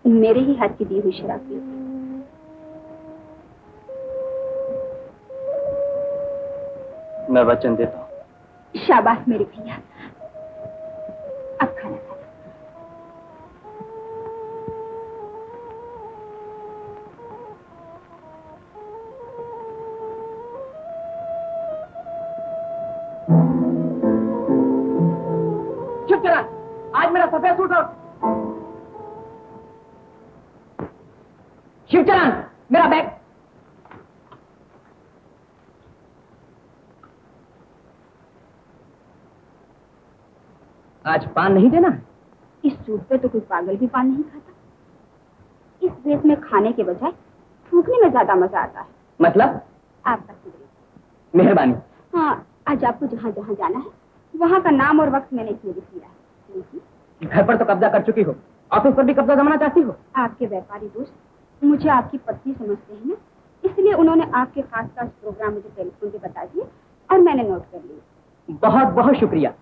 मेरे ही हाथ की दी हुई शराब पियोगी। मैं वचन देता हूँ। शाबाश मेरे भैया, अब खाना खा लो। चुप चला, आज मेरा सफेद सूट और शिवचरण, मेरा बैग। आज पान नहीं देना है? इस सूट पे तो कोई पागल भी पान नहीं खाता। इस ड्रेस में खाने के बजाय थूकने में ज्यादा मजा आता है। मतलब? आपका शुक्रिया। मेहरबानी। हाँ, आज आपको जहाँ जहाँ जाना है वहाँ का नाम और वक्त मैंने इसमें लिख दिया है। लीजिए। घर पर तो कब्जा कर चुकी हो, ऑफिस पर भी कब्जा जमाना चाहती हो? आपके व्यापारी दोस्त मुझे आपकी पत्नी समझते हैं ना, इसलिए उन्होंने आपके खास प्रोग्राम मुझे टेलीफोन पे बता दिए और मैंने नोट कर लिए। बहुत बहुत शुक्रिया।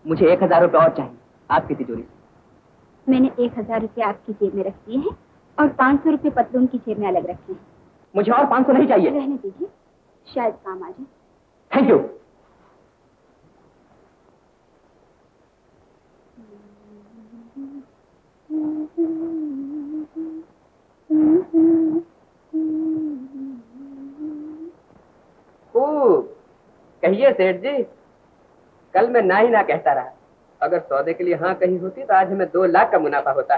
मुझे 1000 रुपये और चाहिए आपकी तिजोरी से। मैंने 1000 रुपये आपकी जेब में रख दिए हैं और 500 रुपये पतलून की जेब में अलग रखे हैं। मुझे और 500 नहीं चाहिए। रहने दीजिए, शायद काम आ जाए। Thank you. कहिए सेठ जी, कल मैं ना ही ना कहता रहा। अगर सौदे के लिए हाँ कही होती तो आज हमें 2 लाख का मुनाफा होता।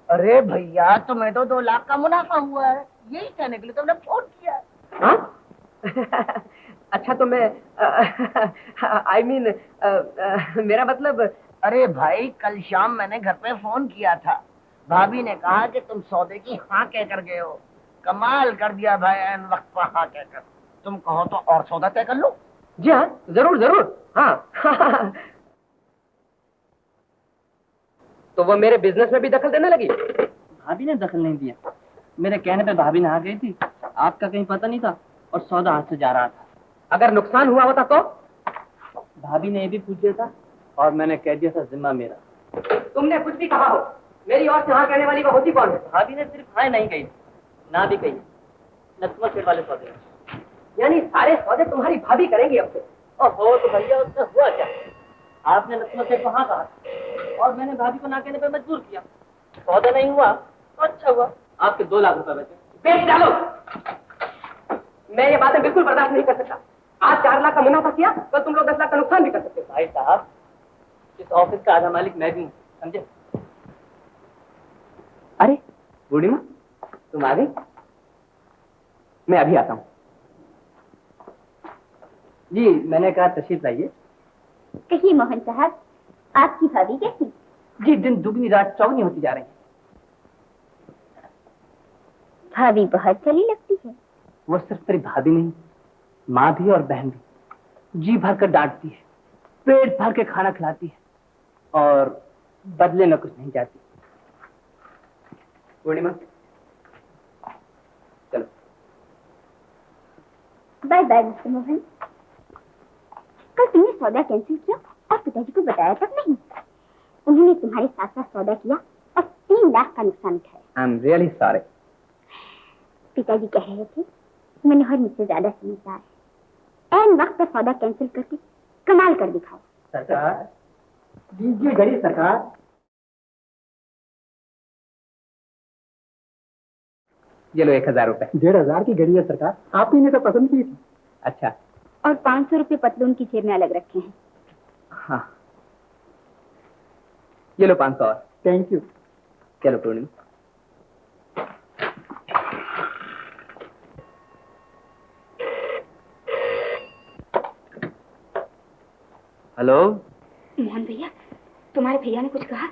अरे भैया, तुम्हें तो 2 लाख का मुनाफा हुआ है, यही कहने के लिए तुमने फोन किया। हाँ? अच्छा तो मैं I mean, मेरा मतलब। अरे भाई, कल शाम मैंने घर पे फोन किया था, भाभी ने कहा कि तुम सौदे की हाँ कह कर गए हो। कमाल कर दिया भाई, एन वक्त पर हाँ कहकर। तुम कहो तो और सौदा तय कर लो। जी हाँ, जरूर जरूर। हाँ तो वो मेरे बिजनेस में भी दखल देने लगी? भाभी ने दखल नहीं दिया, मेरे कहने पे भाभी नहा गई थी, आपका कहीं पता नहीं था और सौदा हाथ से जा रहा था। अगर नुकसान हुआ होता तो? भाभी ने ये भी पूछ लिया था और मैंने कह दिया था जिम्मा मेरा। तुमने कुछ भी कहा हो, मेरी और से हाँ कहने वाली वो होती कौन है? भाभी ने सिर्फ हाँ नहीं कही, ना भी कही। नथुआ सेठ वाले सौदे। यानी सारे सौदे तुम्हारी भाभी करेंगी अब से? ओहो, तो भैया उसका हुआ क्या? आपने नथुआ सेठ को हाँ कहा और मैंने भाभी को ना कहने पर मजबूर किया। सौदा नहीं हुआ तो अच्छा हुआ, आपके 2 लाख रुपए बचे। बेच डालो। मैं ये बातें बिल्कुल बर्दाश्त नहीं कर सकता। आज 4 लाख का मुनाफा किया, कल तुम लोग 10 लाख का नुकसान भी कर सकते। भाई साहब, इस ऑफिस का आधा मालिक मैं भी हूँ, समझे? अरे बूढ़ी माँ, तुम आ गई? मैं अभी आता हूँ। जी, मैंने कहा तशरीफ लाइए। कहिए मोहन साहब, आपकी भाभी कैसी? जी, दिन दुगनी रात चौगनी होती जा रही है। भाभी बहुत चली लगती है। वो सिर्फ तेरी भाभी नहीं, माँ भी और बहन भी। जी भर कर डांटती है, पेट भर के खाना खिलाती है और बदले में कुछ नहीं चाहती। पूर्णिमा, चलो। Bye bye mister Mohan. कल तुमने सौदा कैंसिल किया और पिताजी को बताया तक नहीं। उन्होंने तुम्हारे साथ साथ सौदा किया और 3 लाख का नुकसान उठाया। I am really sorry. पिताजी कह रहे थे मनोहर मुझसे ज्यादा समझदार है, एन वक्त पर सौदा कैंसिल करके कमाल कर दिखाओ। सरकार, दीजिए घड़ी सरकार। ये लो 1000 रुपए। 1500 की घड़ी है सरकार, आपने इन्हें तो पसंद की थी। अच्छा। और 500 रुपये पतलून की जेब में अलग रखे हैं। हाँ, ये लो 500 और। Thank you. चलो पूर्णिमा। हेलो मोहन भैया, तुम्हारे भैया ने कुछ कहा?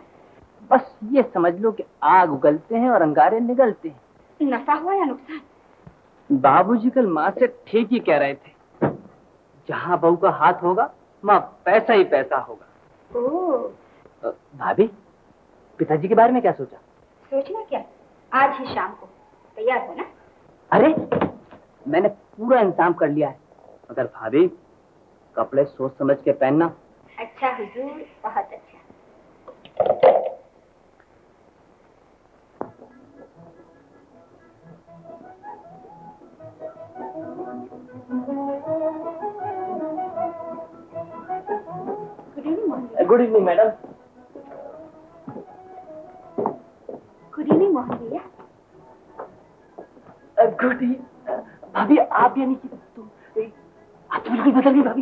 बस ये समझ लो कि आग उगलते हैं और अंगारे निगलते हैं। नफा हुआ या नुकसान? बाबूजी कल माँ से ठीक ही कह रहे थे, जहाँ बहू का हाथ होगा माँ पैसा ही पैसा होगा। ओह। भाभी, पिताजी के बारे में क्या सोचा? सोचना क्या, आज ही शाम को तैयार हो ना। अरे मैंने पूरा इंतजाम कर लिया है, मगर भाभी कपड़े सोच समझ के पहनना। अच्छा हुजूर, बहुत अच्छा। Good evening madam. Good evening Mohan भैया। गुड इवनिंग भाभी। आप यानी कि आप तो बिल्कुल बदल गई भाभी।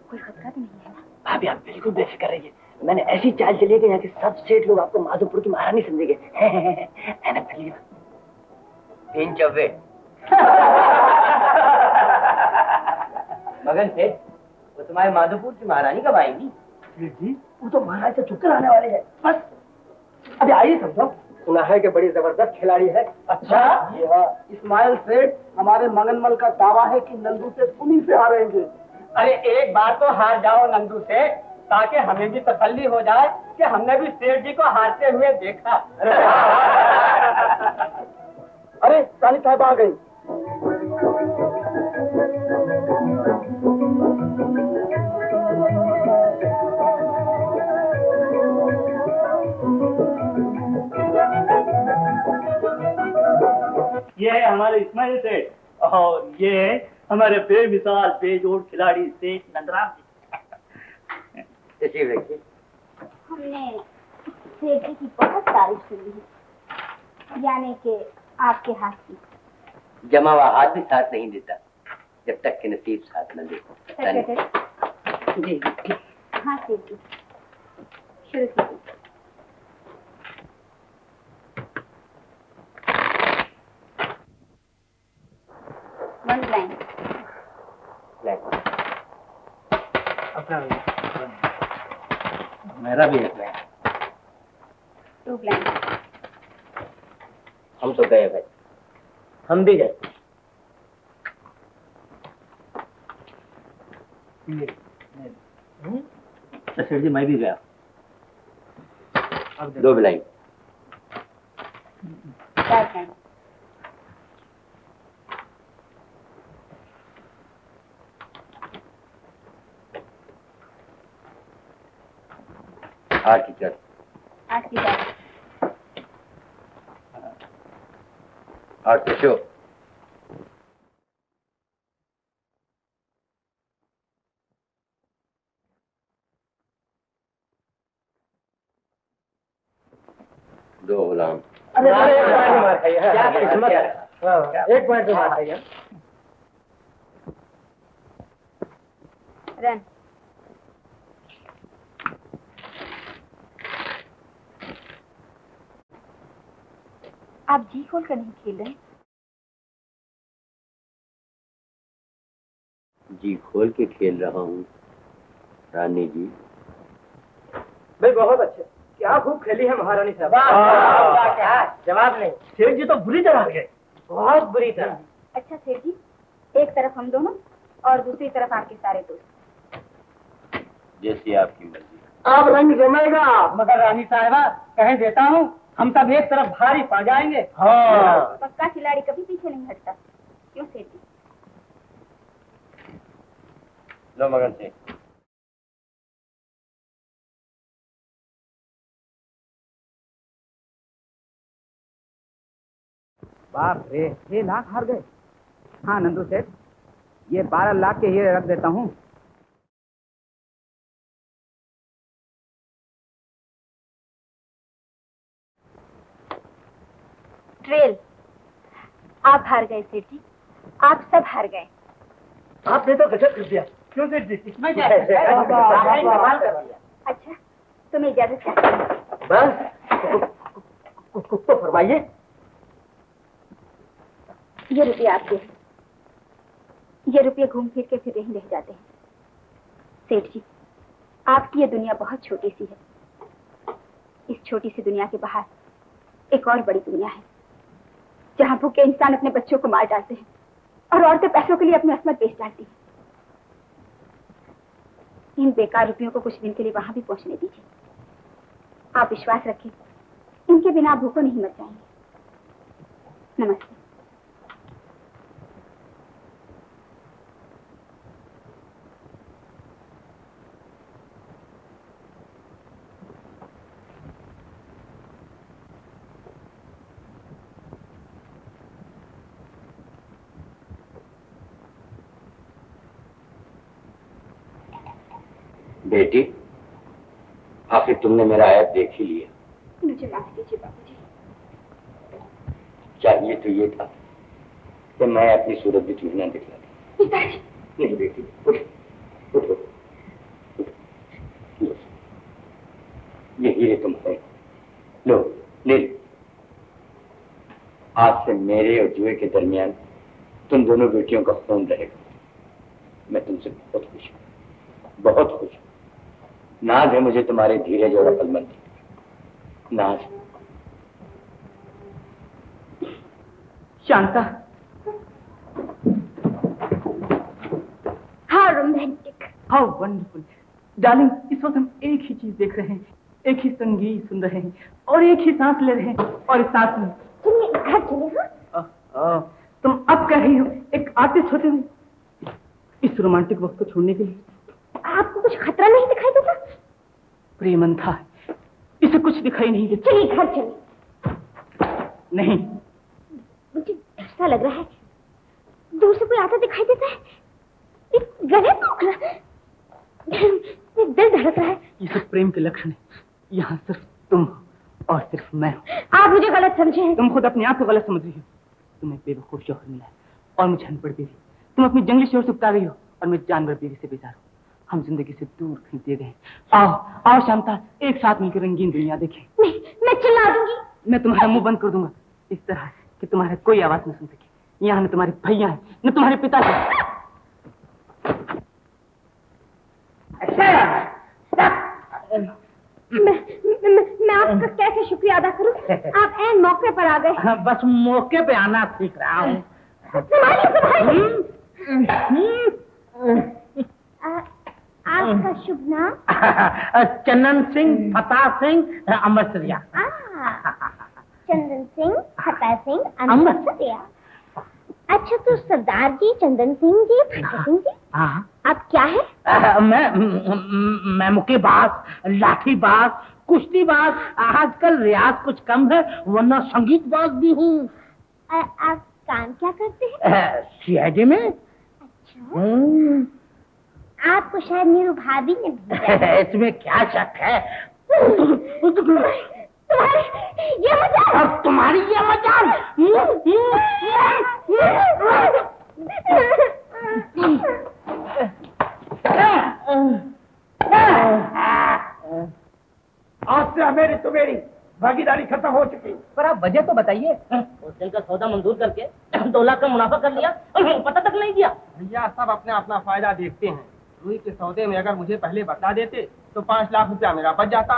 कोई खतरा तो नहीं है ना? भाभी आप बिल्कुल बेफिक्र रहिए, मैंने ऐसी चाल चली है कि यहाँ के सब सेठ लोग आपको माधोपुर की महारानी समझेंगे। मगन सेठ, वो तुम्हारे माधोपुर की महारानी कब आएंगी? जी वो तो महाराज से चुपकर आने वाले हैं, बस अभी आइए समझो। सुना है कि बड़ी जबरदस्त खिलाड़ी है। अच्छा? इस्माइल सेठ, हमारे मगनमल का दावा है कि नंदू से उन्हीं से हारेंगे। अरे एक बार तो हार जाओ नंदू से, ताकि हमें भी तसल्ली हो जाए कि हमने भी सेठ जी को हारते हुए देखा। अरे रानी साहब आ गई। ये है हमारे इस्माइल सेठ और ये है हमारे बेमिसाल बेजोड़ खिलाड़ी सेठ नंदराम जी। तशरीफ रखिए। हमने सेठ जी की बहुत तारीफ सुनी है, यानी कि आपके हाथ की। जमा हुआ हाथ भी साथ नहीं देता जब तक कि नसीब साथ न दे। जी हाँ सेठ जी, शुरू कीजिए। One line. मेरा भी एक है। Two line. हम तो गए भाई, हम भी गए। सेठ जी मैं भी गया। दो लाइन। चार लाइन। आठ की चल। आठ की चार। आठ के शो। दो गुलाम। अरे एक पॉइंट मार खाइए। क्या किस्मत है। एक पॉइंट मार खाइए। रन। आप जी खोल कर नहीं खेल रहे? जी खोल के खेल रहा हूँ रानी जी। भाई बहुत अच्छे, क्या खूब खेली है महारानी साहब। जवाब नहीं। सेठ जी तो बुरी तरह गए, बहुत बुरी तरह। अच्छा सेठ जी, एक तरफ हम दोनों और दूसरी तरफ आपके सारे दोस्त। जैसी आपकी मर्जी। अब रंग जमेगा। मगर रानी साहिबा कह देता हूँ, हम सब एक तरफ भारी पड़ जाएंगे। हाँ पक्का खिलाड़ी कभी पीछे नहीं हटता, क्यों सेठ जी? लो मगन से। बाप रे, 6 लाख हार गए। हाँ नंदू सेठ, ये 12 लाख के हीरे रख देता हूँ। ट्रेल, आप हार गए सेठ जी, आप सब हार गए। आपने तो गजब कर दिया। क्यों सेठ जी? इसमें क्या है? कमाल कर दिया। अच्छा, तुम्हें इजाजत चाहिए। बस कुछ तो फरमाइए। ये रुपये आपके हैं, ये रुपये घूम फिर के फिर यहीं रह जाते हैं। सेठ जी, आपकी ये दुनिया बहुत छोटी सी है। इस छोटी सी दुनिया के बाहर एक और बड़ी दुनिया है, जहाँ भूखे इंसान अपने बच्चों को मार डालते हैं और औरतें पैसों के लिए अपनी असमत बेच डालती हैं। इन बेकार रुपयों को कुछ दिन के लिए वहां भी पहुंचने दीजिए। आप विश्वास रखें, इनके बिना आप भूखों नहीं मर जाएंगे। नमस्ते। बेटी, आखिर तुमने मेरा ऐप देख ही लिया। मुझे माफ कीजिए बाबूजी। चाहिए तो ये था कि मैं अपनी सूरत भी तुम्हें ना दिखला दूं। पिताजी। नहीं बेटी, उठो उठो, लो, ये हीरे तुम्हारे, लो ले लो। आज से मेरे और जुए के दरमियान तुम दोनों बेटियों का खून रहेगा। मैं तुमसे बहुत खुश हूँ, बहुत खुश हूँ। नाज है मुझे तुम्हारे धीरज और अक्लमंदी। नाज। शांता। हाँ रोमांटिक। हाउ वंडरफुल डार्लिंग, इस वक्त हम एक ही चीज देख रहे हैं, एक ही संगीत सुन रहे हैं और एक ही सांस ले रहे हैं। और इस सांस में चलिए घर चले। हाँ तुम अब कह रही हो एक आर्टिस्ट होते हुए इस रोमांटिक वक्त को छोड़ने के लिए? आपको कुछ खतरा नहीं दिखाई देता? प्रेमन था, इसे कुछ दिखाई नहीं देता। चलिए घर चले। नहीं, मुझे डर सा लग रहा है, दूर से कोई आता दिखाई देता है। गले दुख रहा है, दिल धड़क रहा है। ये सब प्रेम के लक्षण है। यहाँ सिर्फ तुम हो और सिर्फ मैं हूँ। आप मुझे गलत समझे हैं। तुम खुद अपने आप को गलत समझ रही हो। तुम्हें बेवकूफ शौहर मिला है और मुझे अनपढ़ बीवी। तुम अपनी जंगली शोर से उकता गई हो और मैं जानवर बीवी से बेजार हूँ। हम जिंदगी से दूर खींच दिए गए। आओ आओ शांता, एक साथ मिलकर रंगीन दुनिया देखें। नहीं, मैं चिल्ला दूंगी। मैं तुम्हारा मुंह बंद कर दूंगा इस तरह कि तुम्हारा कोई आवाज न सुन सके। यहाँ न तुम्हारे भैया है न तुम्हारे पिता है। मैं आपका कैसे शुक्रिया अदा करूं? आप ऐन मौके पर आ गए। बस मौके पे आना सीख रहा हूँ। आपका शुभ नाम? चंदन सिंह, फतेह सिंह, अमरसरिया। चंदन सिंह, फतेह सिंह, अमरसरिया। अच्छा, तो सरदार जी, चंदन सिंह जी, फतेह सिंह जी, आप क्या है? मैं मुक्केबाज, लाठीबाज, कुश्तीबाज, आजकल रियाज कुछ कम है, वरना संगीतबाज भी हूँ। आप काम क्या करते हैं? सीआईडी में। अच्छा, आपको शायद नीरू भाभी ने भेजा। इसमें क्या शक है? ये मजाल। अब तुम्हारी ये मजाल। आज से मेरी तो मेरी भागीदारी खत्म हो चुकी। पर आप वजह तो बताइए। उस दिन का सौदा मंजूर करके 2 लाख का मुनाफा कर लिया और पता तक नहीं दिया। भैया सब अपने अपना फायदा देखते हैं। रुई के सौदे में अगर मुझे पहले बता देते तो 5 लाख रुपया मेरा बच जाता।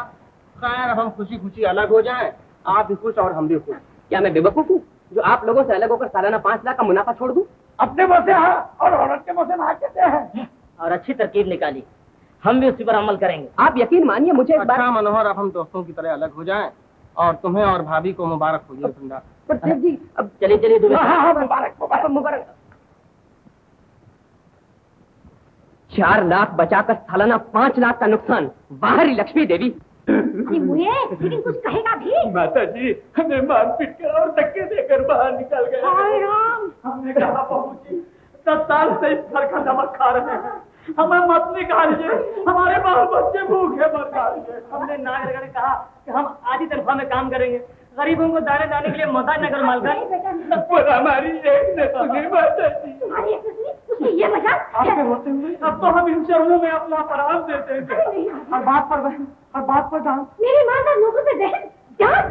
खैर अब हम खुशी खुशी अलग हो जाएं, आप भी खुश और हम भी खुश। क्या मैं बेवकूफ हूँ जो आप लोगों से अलग होकर सालाना 5 लाख का मुनाफा छोड़ दूं? अपने मुंह से हाँ और औरत के मुंह से ना कहते हैं। और अच्छी तरकीब निकाली, हम भी उसी पर अमल करेंगे। आप यकीन मानिए मुझे इस बार। अच्छा मनोहर, अब हम दोस्तों की तरह अलग हो जाएं और तुम्हें और भाभी को मुबारक हो जाए धंधा। पर सेठ जी अब चलिए चलिए दुबे। मुबारक मुबारक मुबारक। 4 लाख बचाकर सालाना 5 लाख का नुकसान। बाहरी लक्ष्मी देवी। लेकिन कुछ कहेगा भी? माता जी हमें मार पीट कर और धक्के देकर बाहर निकल गए। हाय राम। हमने कहा बहू जी 10 साल से इस घर का नमक खा रहे हैं, हमें मत निकालिए, हमारे बाल बच्चे भूखे मर जाएंगे। हमने नाक रगड़ कहा कि हम आधी तनख्वाह में काम करेंगे, गरीबों को दाने दाने के लिए मोहताज नगर मालकर। पर हमारी एक ने सुनी माता जी। तुम्हारी उसने ये मजाक? आपके होते हुए अब तो हम इन शर्मों में अपना पराम देते हैं। और बात पर बहन और बात पर जान। मेरे ईमानदार लोगों से बहन जान।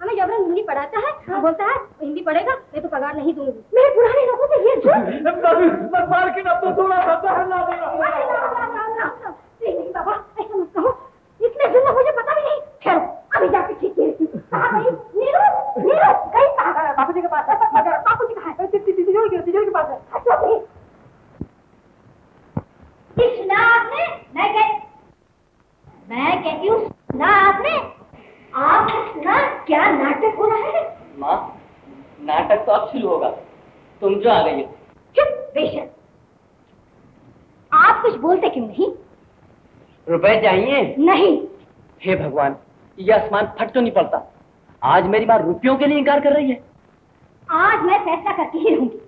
हमें जबरन हिंदी पढ़ाता है, बोलता है हिंदी पढ़ेगा मैं तो पगार नहीं दूंगी। मेरे पुराने लोगों से ये मालकिन अब तो थोड़ा सा सहना नहीं बाबा, ऐसा मत कहो, इतने दिन मुझे पता भी नहीं। ठहरो, अभी जाके ठीक नीरू नीरू कहीं कहाँ? बापू जी के पास है। बापू जी कहाँ है? तिजोरी के पास है। मैं कहती हूँ ना क्या नाटक हो रहा है? माँ, नाटक तो अब शुरू होगा। तुम जो आ गई हो। चुप बेशक। आप कुछ बोलते क्यों नहीं? रुपए चाहिए? नहीं। हे भगवान, ये आसमान फट तो नहीं पड़ता। आज मेरी माँ रुपयों के लिए इनकार कर रही है। आज मैं फैसला करके ही रहूंगी।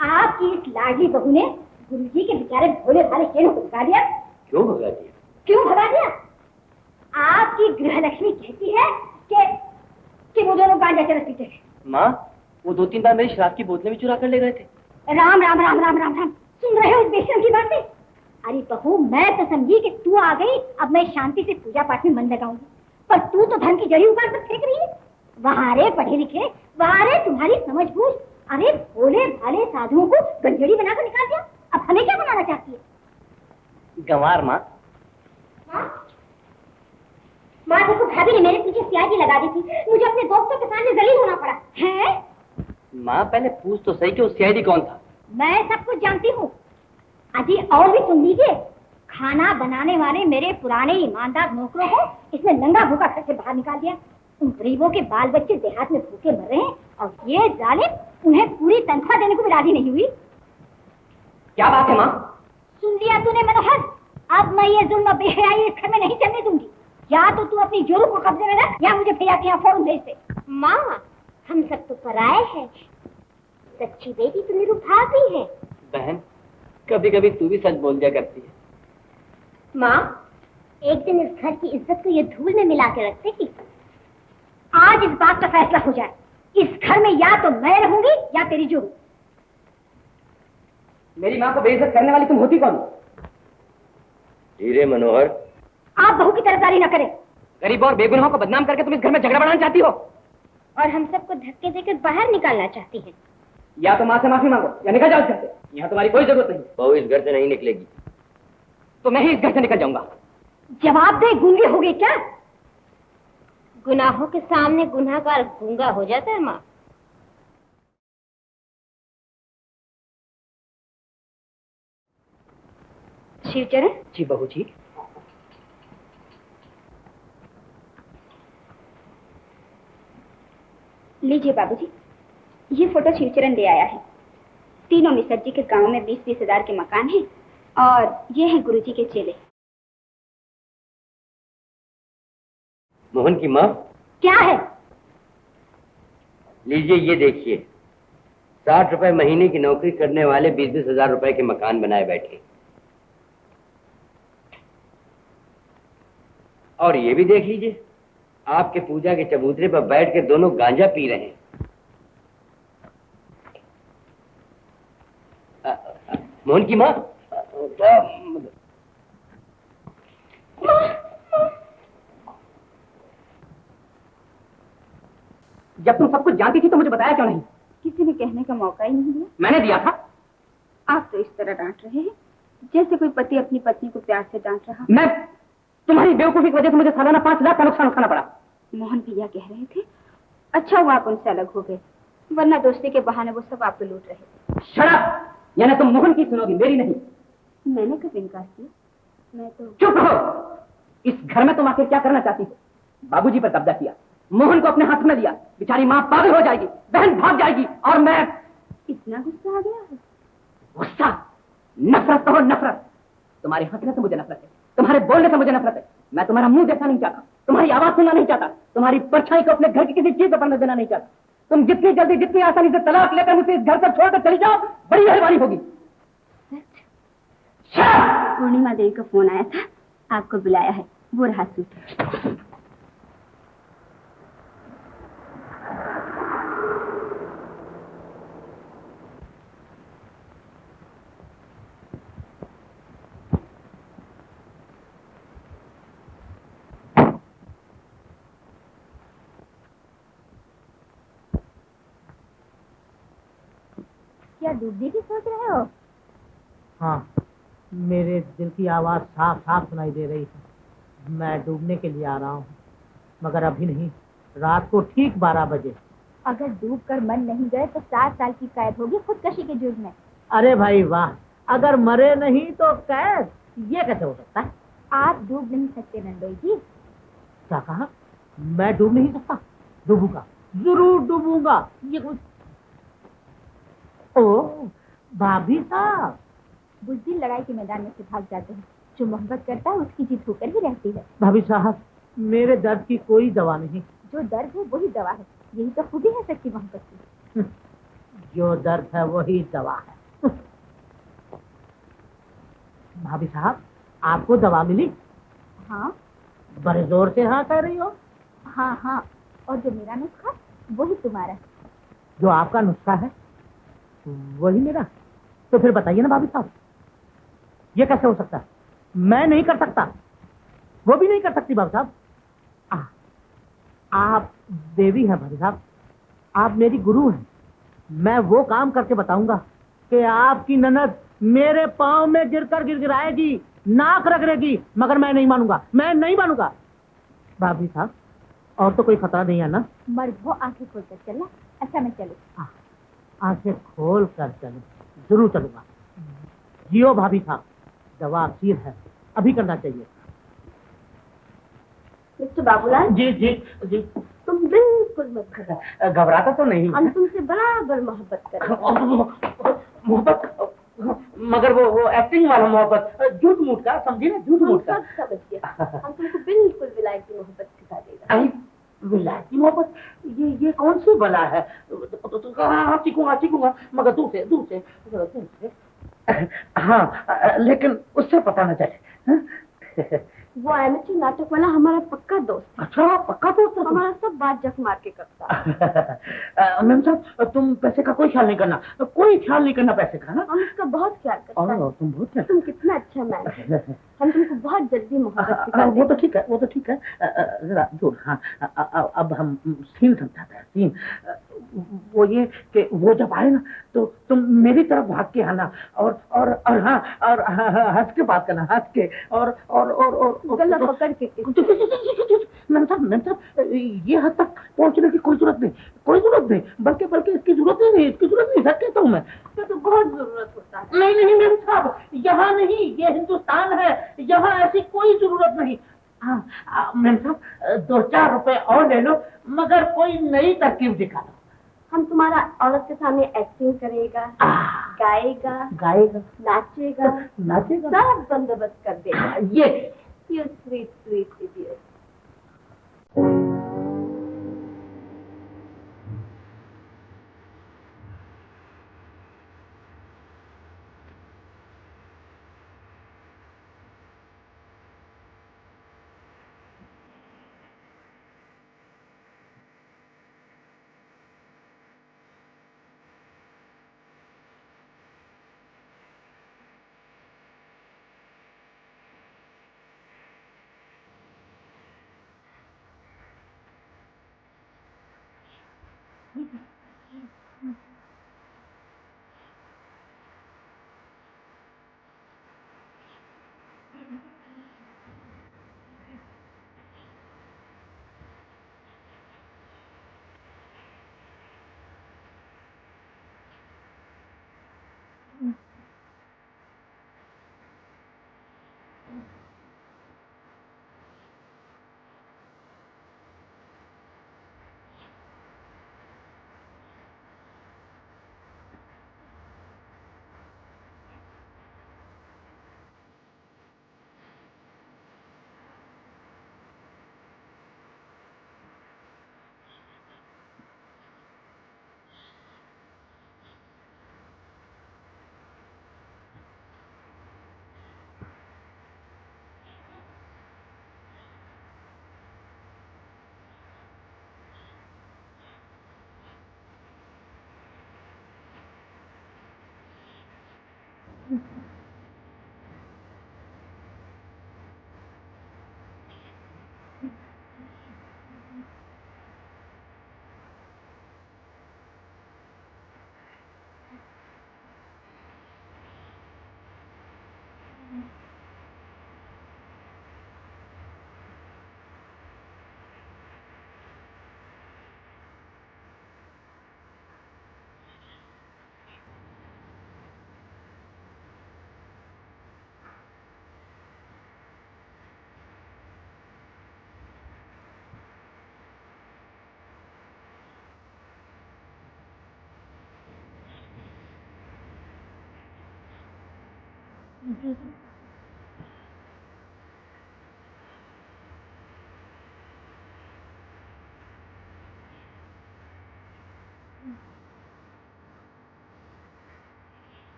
आपकी इस लाडली बहू ने गुरुजी के बेचारे भोले भाले शेरों को भगा दिया। क्यों भगा दिया? क्यों भगा दिया? आपकी गृहलक्ष्मी कहती है कि वो दोनों गांजा चरस पीते थे। माँ, वो 2-3 बार मेरी शराब की बोतलें भी चुरा कर ले गए थे। राम राम राम राम राम राम। सुन रहे हो इस बेशरम की बातें? अरे बहू, मैं तो समझी कि तू आ गई, अब मैं शांति से पूजा पाठ में मन लगाऊंगी, पर तू तो धन की जड़ी उखाड़ कर फेंक रही है। वहाँ रे पढ़े लिखे, वहाँ रे तुम्हारी समझ बूझ। अरे भोले भाले साधुओं को गंजड़ी बनाकर निकाल दिया। अब हमें क्या बनाना चाहती है? गंवार माँ। माँ देखो, भाभी ने मेरे पीछे स्याही लगा दी थी, मुझे अपने दोस्तों के सामने जलील होना पड़ा है। माँ, पहले पूछ तो सही कि वो सीआईडी कौन था। मैं सब कुछ जानती हूँ। अजी और भी सुन लीजिए। खाना बनाने वाले मेरे पुराने ईमानदार नौकरों को इसने नंगा भूखा घर से बाहर निकाल दिया। उन गरीबों के बाल बच्चे देहात में भूखे मर रहे हैं और ये जालिम उन्हें पूरी तनख्वाह देने को भी राजी नहीं हुई। क्या बात है माँ? सुन लिया तूने मनोहर? अब मैं ये जुल्म बेहयाई इस घर में नहीं चलने दूंगी। या तो तू अपनी जोरू को कब्जे में रख या मुझे भैया के यहाँ फौरन भेज दे। माँ, हम सब तो पराए हैं, सच्ची बेटी तो निरुपा भी है। बहन, कभी कभी तू भी सच बोल दिया करती है। माँ, एक दिन इस घर की इज्जत को ये धूल में मिला के रख देगी। आज इस बात का फैसला हो जाए। इस घर में या तो मैं रहूंगी या तेरी जोरू। मेरी माँ को बेइज्जत करने वाली तुम होती कौन? धीरे मनोहर। आप बहू की तरफदारी न करें। गरीब और बेगुनाहों को बदनाम करके तुम इस घर में झगड़ा बनाना चाहती हो, और हम सबको धक्के देकर बाहर निकालना चाहती है। या तो माँ से माफी मांगो या निकल जाओ इस घर से। यहाँ तुम्हारी कोई जरूरत नहीं। बहू इस घर से नहीं निकलेगी। तो मैं ही इस घर से निकल जाऊंगा। जवाब दे, गूंगी हो गई क्या? गुनाहों के सामने गुनाहगार गूंगा हो जाता है माँ। शिवचरण। जी बहू जी। लीजिए बाबूजी, ये फोटो शिवचरण ले आया है। तीनों मिसर जी के गांव में 20-20 हजार के मकान हैं और ये हैं गुरुजी के चेले। मोहन की माँ। क्या है? लीजिए ये देखिए, 60 रुपए महीने की नौकरी करने वाले 20-20 हजार रुपए के मकान बनाए बैठे। और ये भी देख लीजिए, आपके पूजा के चबूतरे पर बैठ के दोनों गांजा पी रहे हैं। मोहन की माँ। जब तुम सब कुछ जानती थी तो मुझे बताया क्यों नहीं? किसी ने कहने का मौका ही नहीं दिया। मैंने दिया था। आप तो इस तरह डांट रहे हैं जैसे कोई पति अपनी पत्नी को प्यार से डांट रहा। मैं तुम्हारी बेवकूफी की वजह से मुझे सालाना 5 लाख का नुकसान उठाना पड़ा। मोहन भैया कह रहे थे, अच्छा हुआ आप उनसे अलग हो गए, वरना दोस्ती के बहाने वो सब आपको लूट रहे थे। शराब, यानी तुम मोहन की सुनोगी, मेरी नहीं। मैंने कब इनकार किया? मैं तो। चुप रहो। इस घर में तुम आखिर क्या करना चाहती हो? बाबूजी पर कब्जा किया, मोहन को अपने हाथ में लिया, बेचारी माँ पागल हो जाएगी, बहन भाग जाएगी, और मैं। इतना गुस्सा आ गया है? गुस्सा? नफरत तो हो, नफरत। तुम्हारे हंसने से मुझे नफरत है, तुम्हारे बोलने से मुझे नफरत है। मैं तुम्हारा मुंह देखना नहीं चाहता, तुम्हारी आवाज सुनना नहीं चाहता, तुम्हारी परछाई को अपने घर की किसी चीज पर पड़ने देना नहीं चाहता। तुम जितनी जल्दी जितनी आसानी से तलाक लेकर मुझे इस घर से छोड़कर चली जाओ, बड़ी मेहरबानी होगी। पूर्णिमा देवी का फोन आया था, आपको बुलाया है, वो रहा सूट। क्या डूबने की सोच रहे हो? हाँ, मेरे दिल की आवाज साफ साफ सुनाई दे रही है। मैं डूबने के लिए आ रहा हूँ, मगर अभी नहीं, रात को ठीक 12 बजे। अगर डूब कर मर नहीं गए तो 7 साल की कैद होगी खुदकशी के जुर्म में। अरे भाई वाह, अगर मरे नहीं तो कैद, ये कैसे हो सकता है? आप डूब नहीं सकते नंदोई जी। क्या कहा? मैं डूब नहीं सकता? डूबूंगा, जरूर डूबूंगा। ये कुछ ओ भाभी साहब, बुज़दिल लड़ाई के मैदान में से भाग जाते हैं। जो मोहब्बत करता है उसकी जीत होकर ही रहती है। भाभी साहब, मेरे दर्द की कोई दवा नहीं। जो दर्द है वही दवा है। यही तो खूबी है सच्ची मोहब्बत की। जो दर्द है वही दवा है। भाभी साहब, आपको दवा मिली? हाँ बड़े जोर से हाँ कह रही हो। हाँ हाँ, और जो मेरा नुस्खा वही तुम्हारा है। जो आपका नुस्खा है वही मेरा। तो फिर बताइए ना भाभी साहब, ये कैसे हो सकता है? मैं नहीं कर सकता, वो भी नहीं कर सकती भाभी साहब। आप देवी हैं भाभी साहब, आप मेरी गुरु हैं। मैं वो काम करके बताऊंगा कि आपकी ननद मेरे पांव में गिरकर गिड़गिड़ाएगी, नाक रगड़ेगी, मगर मैं नहीं मानूंगा, मैं नहीं मानूंगा। भाभी साहब, और तो कोई खतरा नहीं है ना? मर्द हो आंखें खोल कर चलना। अच्छा मैं चलूं? आंखें खोल कर चलो, जरूर चलूंगा। जियो भाभी साहब, दवा असीर है, अभी करना चाहिए। मिस्टर बाबूलाल, जी जी जी। तुम बिल्कुल मत घबराओ। घबराता तो नहीं। हम तुमसे बराबर मोहब्बत करेंगे। मोहब्बत, मगर वो एक्टिंग वाला मोहब्बत, झूठ मूठ का, समझी ना, झूठ हम मूठ का। सब समझ गए। हम तुमको बिल्कुल विलायती मोहब्बत सिखा देगा। विलायती मोहब्बत, ये कौन सी बला है? हाँ सीखूंगा, मगर दूर से। हाँ, लेकिन उससे पता न चले। वो एमेचर नाटक वाला हमारा पक्का दोस्त। अच्छा, पक्का दोस्त है? हमारा सब बात जख मार के करता है। मैम साहब, तुम पैसे का कोई ख्याल नहीं करना, पैसे का ना। हम उसका बहुत ख्याल करते हैं। तुम बहुत ख्याल। तुम कितना अच्छा मैन। हम तुमको बहुत जल्दी मोहब्बत सिखा वो देंगे। तो ठीक है। जरा दूर। हाँ, अब हम सीन समझाते हैं। सीन वो ये कि वो जब आए ना तो तुम मेरी तरफ भाग के आना, और हाँ, और हंस के बात करना, हंस के, और गला पकड़ के। मैम साहब, ये हद तक पहुंचने की कोई जरूरत नहीं, बल्कि इसकी जरूरत नहीं, सच कहता हूँ मैं। तो बहुत जरूरत होता है। नहीं मैम साहब, यहाँ नहीं, ये हिंदुस्तान है, यहाँ ऐसी कोई जरूरत नहीं। हाँ मैम साहब, 2-4 रुपए और ले लो, मगर कोई नई तरकीब दिखा दो। हम तुम्हारा औरत के सामने एक्टिंग करेगा, गाएगा, नाचेगा, सब बंदोबस्त कर देगा। ये You sweet idiot.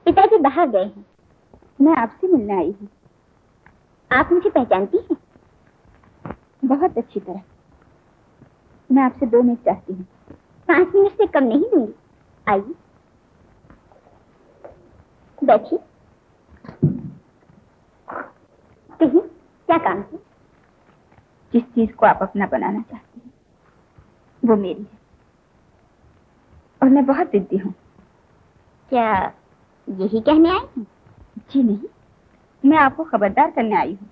पिताजी बाहर गए हैं। मैं आपसे मिलने आई हूँ। आप मुझे पहचानती हैं? बहुत अच्छी तरह। मैं आपसे 2 मिनट चाहती हूँ। 5 मिनट से कम नहीं दूंगी। आइए बैठिए। कहिए क्या काम है? जिस चीज को आप अपना बनाना चाहती हैं वो मेरी है और मैं बहुत जिद्दी हूँ। क्या यही कहने आई हैं? जी नहीं, मैं आपको खबरदार करने आई हूँ।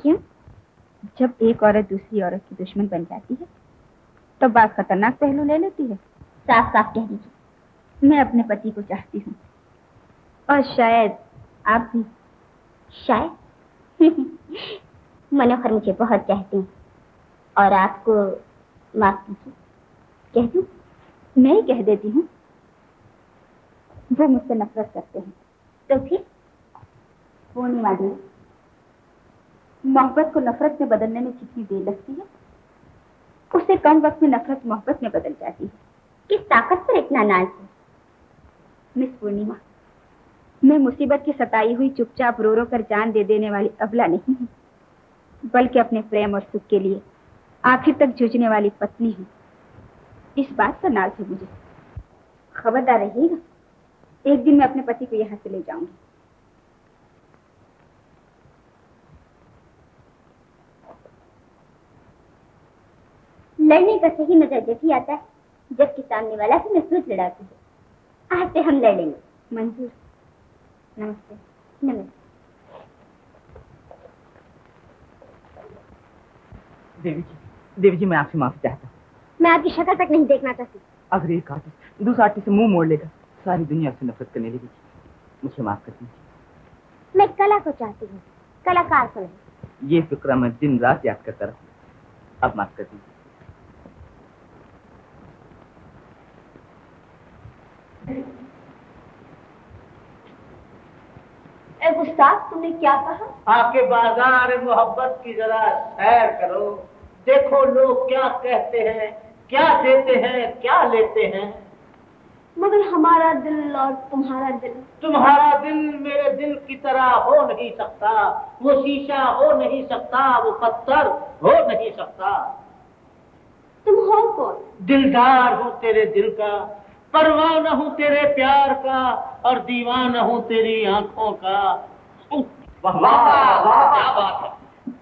क्यों? जब एक औरत दूसरी औरत की दुश्मन बन जाती है तो बात खतरनाक पहलू ले लेती है। साफ साफ कह दीजिए। मैं अपने पति को चाहती हूँ और शायद आप भी। शायद? मनोहर मुझे बहुत चाहते हैं और आपको माफ कीजिए कह दूं? मैं ही कह देती हूँ। वो मुझसे नफरत करते हैं। तो फिर? पूर्णिमा दी, मोहब्बत को नफरत में बदलने में जितनी देर लगती है उससे कम वक्त में नफरत मोहब्बत में बदल जाती है। किस ताकत पर इतना नाज है? मिस पूर्णिमा, मैं मुसीबत की सताई हुई चुपचाप रो रो कर जान दे देने वाली अबला नहीं हूँ, बल्कि अपने प्रेम और सुख के लिए आखिर तक जूझने वाली पत्नी हूँ। इस बात का नाज है मुझे। खबरदार रहिएगा, एक दिन मैं अपने पति को यहाँ से ले जाऊंगी। लड़ने का सही नजर जब ही आता है जबकि सामने वाला से महसूस लड़ाती है। आज से हम लड़ेंगे। मंजूर। नमस्ते। नमस्ते। देवी जी मैं आपसे माफी चाहता हूँ। मैं आपकी शक्ल तक नहीं देखना चाहती। अगर एक आर्टिस्ट दूसरा आर्टिस्ट से मुंह मोड़ लेगा सारी दुनिया से नफरत करने लगेगी। मुझे माफ कर दीजिए। मैं कला को चाहती हूँ, कलाकार को नहीं। ये फिक्रा मैं दिन रात याद करता रहूँ। अब माफ कर दीजिए। गुस्ताख, तुमने क्या कहा? आके बाजार मोहब्बत की जरा सैर करो, देखो लोग क्या कहते हैं, क्या देते हैं, क्या लेते हैं। मगर हमारा दिल और तुम्हारा दिल। तुम्हारा दिल मेरे दिल की तरह हो नहीं सकता। वो शीशा हो नहीं सकता, वो पत्थर हो नहीं सकता। तुम हो कौन? दिलदार हूँ तेरे दिल का, परवाना हूँ तेरे प्यार का और दीवाना हूँ तेरी आंखों का। वाह वाह वाह, क्या बात है।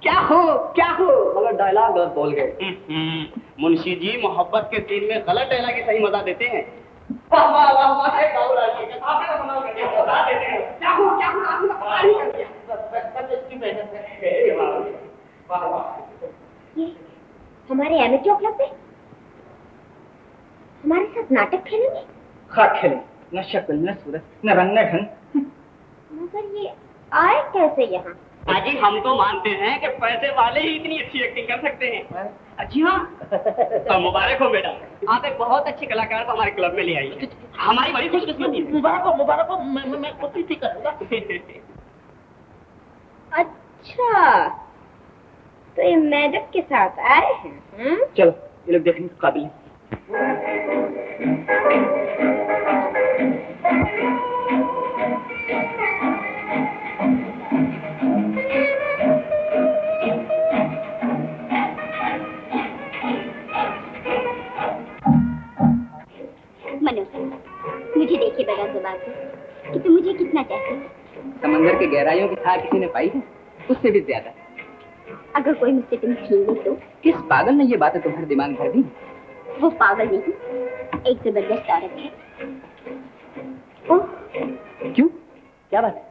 क्या हो मगर डायलॉग गलत बोल गए। मुंशी जी मोहब्बत के सीन में गलत डायलॉग की सही मजा देते हैं। वाह वाह वाह वाह, आपने कमाल कर दिया। बता देते हैं क्या हो आपने कमाल ही कर दिया। सब इसकी मेहनत है। वाह वाह। ये हमारे एमेच्योर क्लब में हमारे साथ नाटक खेलेंगे? हाँ खेलें, न शक्ल न सूरत न रंग न ढंग। मगर ये आए कैसे यहाँ? अजी हम तो मानते हैं कि पैसे वाले ही इतनी अच्छी एक्टिंग कर सकते हैं। जी हाँ। तो मुबारक हो बेटा, आप एक बहुत अच्छे कलाकार को हमारे क्लब में ले आई। हमारी बड़ी खुशकिस्मती है। मुबारक हो, मैं खुद ही करूँगा। अच्छा, तो ये मैडम के साथ आए हैं? चलो ये लोग देखने के काबिल हैं। मनोहर, मुझे देखिए बगैर जवाब के कि तुम मुझे कितना चाहते हो। समंदर के गहराइयों की थाह किसी ने पाई है, उससे भी ज्यादा। अगर कोई मुझसे तुम छीन ले तो? किस पागल ने ये बातें तुम्हारे दिमाग भर दी? वो पागल नहीं, एक जबरदस्त औरत है। ओह, क्यों, क्या बात है?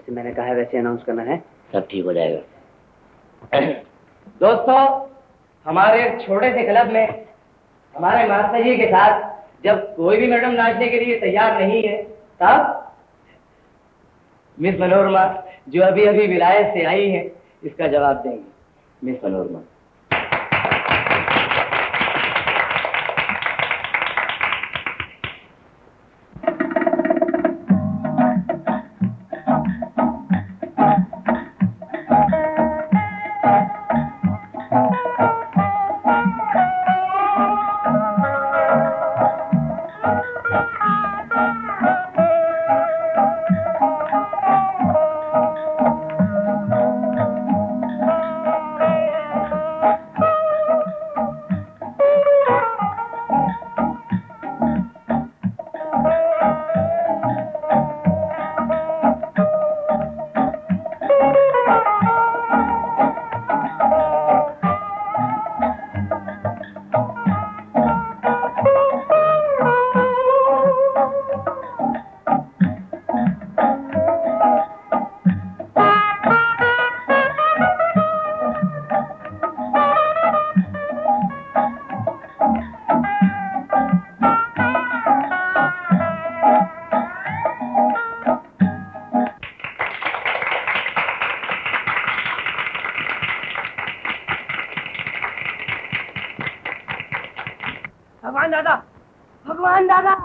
जैसे मैंने कहा है वैसे अनाउंस करना है। सब ठीक हो जाएगा। दोस्तों, हमारे छोटे से क्लब में हमारे मास्टर जी के साथ जब कोई भी मैडम नाचने के लिए तैयार नहीं है, तब मिस मनोरमा जो अभी अभी विलायत से आई है, इसका जवाब देंगी। मिस मनोरमा। भगवान दादा, भगवान दादा।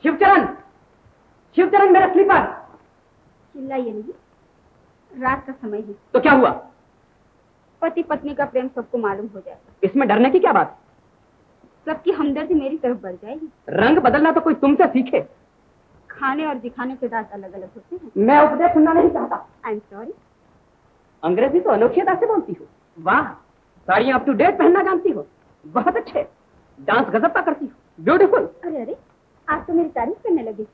शिवचरण, शिवचरण, मेरा स्लीपर। चिल्लाइए नहीं, रात का समय है। तो क्या हुआ? पति पत्नी का प्रेम सबको मालूम हो जाएगा। इसमें डरने की क्या बात? सबकी हमदर्दी मेरी तरफ बढ़ जाएगी। रंग बदलना तो कोई तुमसे सीखे। खाने और दिखाने के दांत अलग अलग होते हैं। मैं उपदेश सुनना नहीं चाहता। I am sorry. अंग्रेजी तो अनोखी अदा से बोलती हो। वाह, साड़ियाँ अप टू डेट पहनना जानती हो। बहुत अच्छे। डांस गजब का करती हो। ब्यूटीफुल। अरे अरे, आज तो मेरी तारीफ करने लगी।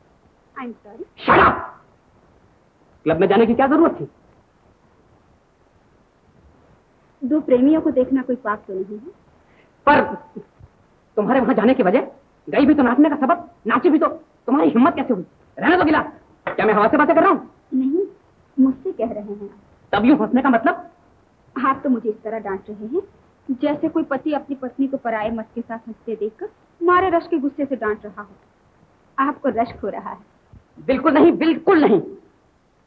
I am sorry. Shut up! Club में जाने की क्या जरूरत थी? दो प्रेमियों को देखना कोई पाप तो नहीं है। पर तुम्हारे वहां जाने की वजह, गई भी तो नाचने का सबब, नाची भी तो, तुम्हारी हिम्मत कैसे हुई? रहने दो गिलास। क्या मैं हवा से बातें कर रहा हूँ? नहीं, मुझसे कह रहे हैं आप। तब यूं हंसने का मतलब? आप तो मुझे इस तरह डांट रहे हैं जैसे कोई पति अपनी पत्नी को पराये मर्द के साथ हंसते देखकर मारे रश्क के गुस्से से डांट रहा हूँ। आपको रश्क हो रहा है। बिल्कुल नहीं, बिल्कुल नहीं।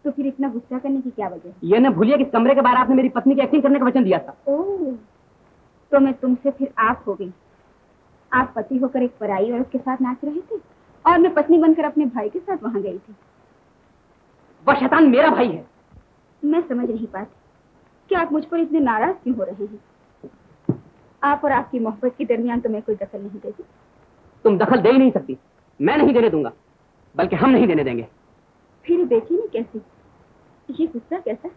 तो फिर इतना गुस्सा करने की क्या वजह है? ये न भूलिए कि इस कमरे के बाहर आपने मेरी पत्नी की एक्टिंग करने का वचन दिया था। ओह, तो मैं तुमसे फिर आप हो गई। आप पति होकर एक पराई औरत के साथ नाच रहे थे और मैं पत्नी बनकर अपने भाई के साथ वहां गई थी। वह शैतान मेरा भाई है। मैं समझ नहीं पाती कि आप मुझ पर इतने नाराज क्यों हो रहे हैं। आप और आपकी मोहब्बत के दरमियान तो मैं कोई दखल नहीं देती। तुम दखल दे ही नहीं सकती। मैं नहीं देने दूंगा, बल्कि हम नहीं देने देंगे। फिर बेचैनी कैसी? ये गुस्सा कैसा?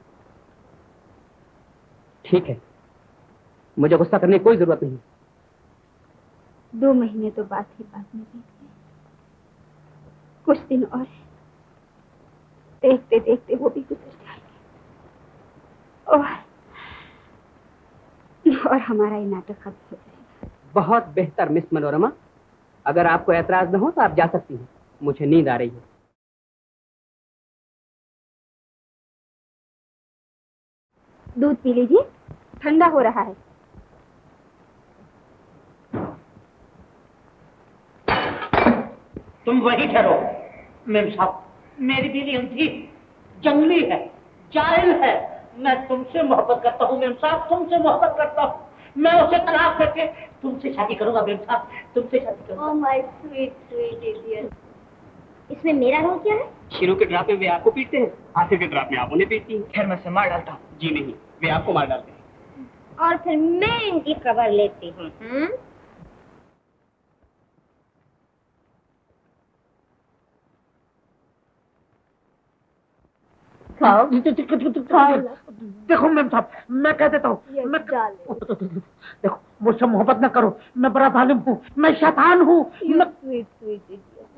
ठीक है, मुझे गुस्सा करने की कोई जरूरत नहीं। 2 महीने तो बात ही बात में बीत गए। कुछ दिन और देखते देखते वो भी गुजर जाएंगे और हमारा ये नाटक खत्म हो जाएगा। बहुत बेहतर मिस मनोरमा, अगर आपको ऐतराज न हो तो आप जा सकती हैं। मुझे नींद आ रही है। दूध पी लीजिए, ठंडा हो रहा है। तुम वही ठहरो। मेम साहब, मेरी बीवी थी, जंगली है, जाहिल है। मैं तुमसे मोहब्बत करता हूँ मेम साहब, तुमसे मोहब्बत करता हूँ। मैं उसे तलाक करके तुमसे शादी करूंगा मेम साहब, तुमसे शादी करूंगा। Oh my sweet sweet idiot. इसमें मेरा रोल क्या है? शीरू के ड्राप में वे आपको पीटते हैं, आसिफ के ड्राप में आप उन्हें पीटती हैं। खैर मैं से मार डालता हूँ। जी नहीं, वे आपको मार डालते हैं। और फिर मैं इनकी खबर लेती हूँ। देखो मैम साहब, मैं कह देता हूँ, देखो मुझसे मोहब्बत न करो, मैं बड़ा जालिम हूँ, मैं शैतान हूँ।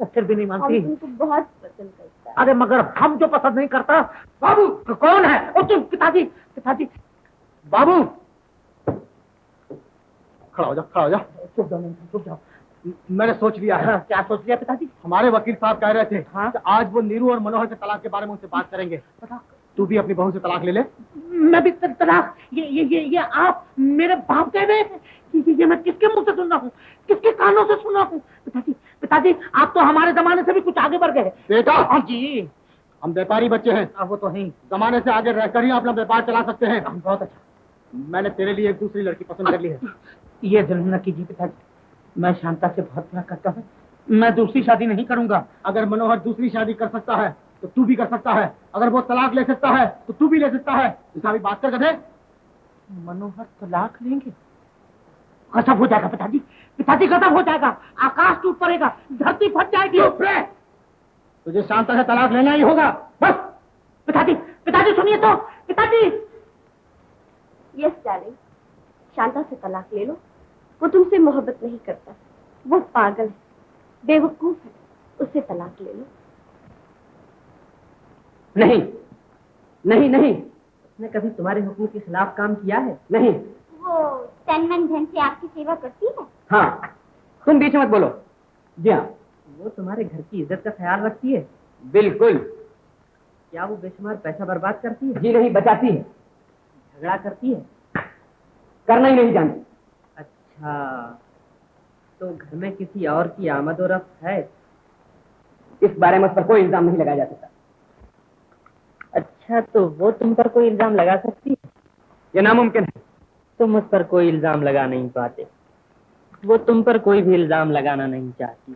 फिर भी नहीं मानती। तुमको बहुत पसंद करता है। अरे मगर हम जो पसंद नहीं करता। बाबू कौन है? ओ तुम पिताजी, पिताजी। बाबू खड़ा हो जा, खड़ा हो जा। चुप जाओ मैम, चुप जाओ। मैंने सोच लिया है। क्या सोच लिया पिताजी? हमारे वकील साहब कह रहे थे हाँ? कि आज वो नीरू और मनोहर के तलाक के बारे में उनसे बात करेंगे। तू भी अपनी बहू से तलाक ले ले। मैं भी तलाक? ये आप मेरे बाप कह रहे हैं? ये मैं किसके मुंह से सुन रहा हूँ, किसके कानों से सुन रहा हूँ? पिताजी, पिताजी, आप तो हमारे जमाने से भी कुछ आगे बढ़ गए। बेटा जी, हम व्यापारी बच्चे हैं। अब वो तो है। जमाने से आगे रहकर ही अपना व्यापार चला सकते हैं। बहुत अच्छा। मैंने तेरे लिए एक दूसरी लड़की पसंद कर ली है। ये जुल्म न कीजिए पिताजी, मैं शांता से बहुत प्यार करता हूँ। मैं दूसरी शादी नहीं करूंगा। अगर मनोहर दूसरी शादी कर सकता है तो तू भी कर सकता है। अगर वो तलाक ले सकता है तो तू भी ले सकता है। इसका भी बात कर गधे। मनोहर तलाक लेंगे? गजब हो जाएगा पिताजी, पिताजी गजब हो जाएगा। आकाश टूट पड़ेगा, धरती फट जाएगी। तुझे शांता से तलाक लेना ही होगा, बस। पिताजी, पिताजी सुनिए तो, पिताजी। यस डार्लिंग, शांता से तलाक ले लो। वो तुमसे मोहब्बत नहीं करता, वो पागल है, बेवकूफ है, उससे तलाक ले लो। नहीं नहीं नहीं, उसने कभी तुम्हारे हुक्म के खिलाफ काम किया है? नहीं। वो तन मन धन से आपकी सेवा करती है? हाँ, तुम बीच मत बोलो। जी हाँ, वो तुम्हारे घर की इज्जत का ख्याल रखती है? बिल्कुल। क्या वो बेशुमार पैसा बर्बाद करती है? जी नहीं, बचाती है। झगड़ा करती है? करना ही नहीं जानती। अच्छा, तो घर में किसी और की आमद और रफ्त है? इस बारे में उस पर कोई इल्जाम नहीं लगाया जा सकता। अच्छा, तो वो तुम पर कोई इल्जाम लगा सकती है? ये नामुमकिन है। तुम उस पर कोई इल्जाम लगा नहीं पाते, वो तुम पर कोई भी इल्जाम लगाना नहीं चाहती,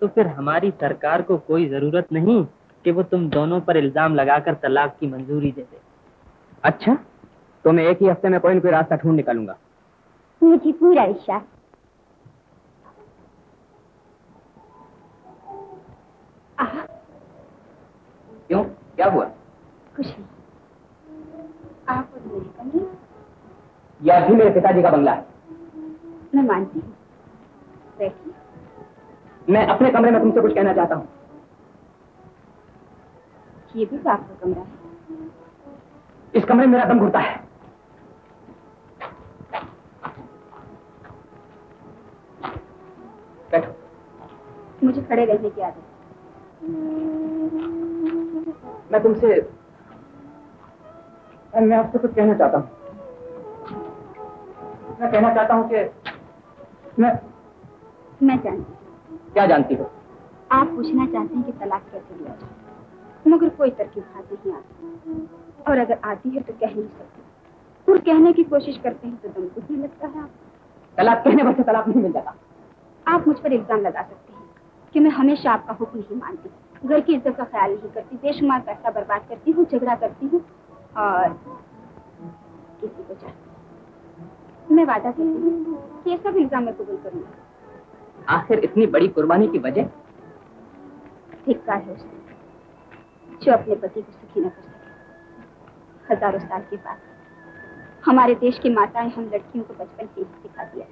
तो फिर हमारी सरकार को कोई जरूरत नहीं कि वो तुम दोनों पर इल्जाम लगाकर तलाक की मंजूरी दे दे। अच्छा, तो मैं एक ही हफ्ते में कोई न कोई रास्ता ढूंढ निकालूंगा। मुझे पूरा विश्वास। क्यों, क्या हुआ? कुछ नहीं। आप और मेरे कमरे? यह भी मेरे पिताजी का बंगला है। मैं मानती हूँ, बैठिए। मैं अपने कमरे में तुमसे कुछ कहना चाहता हूँ। ये भी तो आपका कमरा है। इस कमरे में मेरा दम घुटता है। बैठो। मुझे खड़े रहने की आदत है। मैं आपसे कुछ कहना चाहता हूँ। मैं कहना चाहता हूँ कि मैं जानती हूँ। क्या जानती हो? आप पूछना चाहते हैं कि तलाक कैसे लिया जाए, मगर कोई तरकीब हाथ नहीं आती, और अगर आती है तो कह नहीं सकती, और कहने की कोशिश करते हैं तो दम घुटने लगता है। आप तलाक कहने पर से तलाक नहीं मिल जाता। आप मुझ पर इल्जाम लगा सकते हैं कि मैं हमेशा आपका हुक्म नहीं मानती, घर की इज्जत का ख्याल नहीं करती, बेशुमार पैसा बर्बाद करती हूँ, झगड़ा करती हूँ और किसी को चाहती। मैं वादा करती हूँ कि ये सब इल्जाम मैं कबूल करूँगा। आखिर इतनी बड़ी कुर्बानी की वजह? धिक्कार है उससे जो अपने पति को सुखी न कर सके। हजारों साल के बाद हमारे देश की माताएं हम लड़कियों को बचपन से ही सिखा दिया।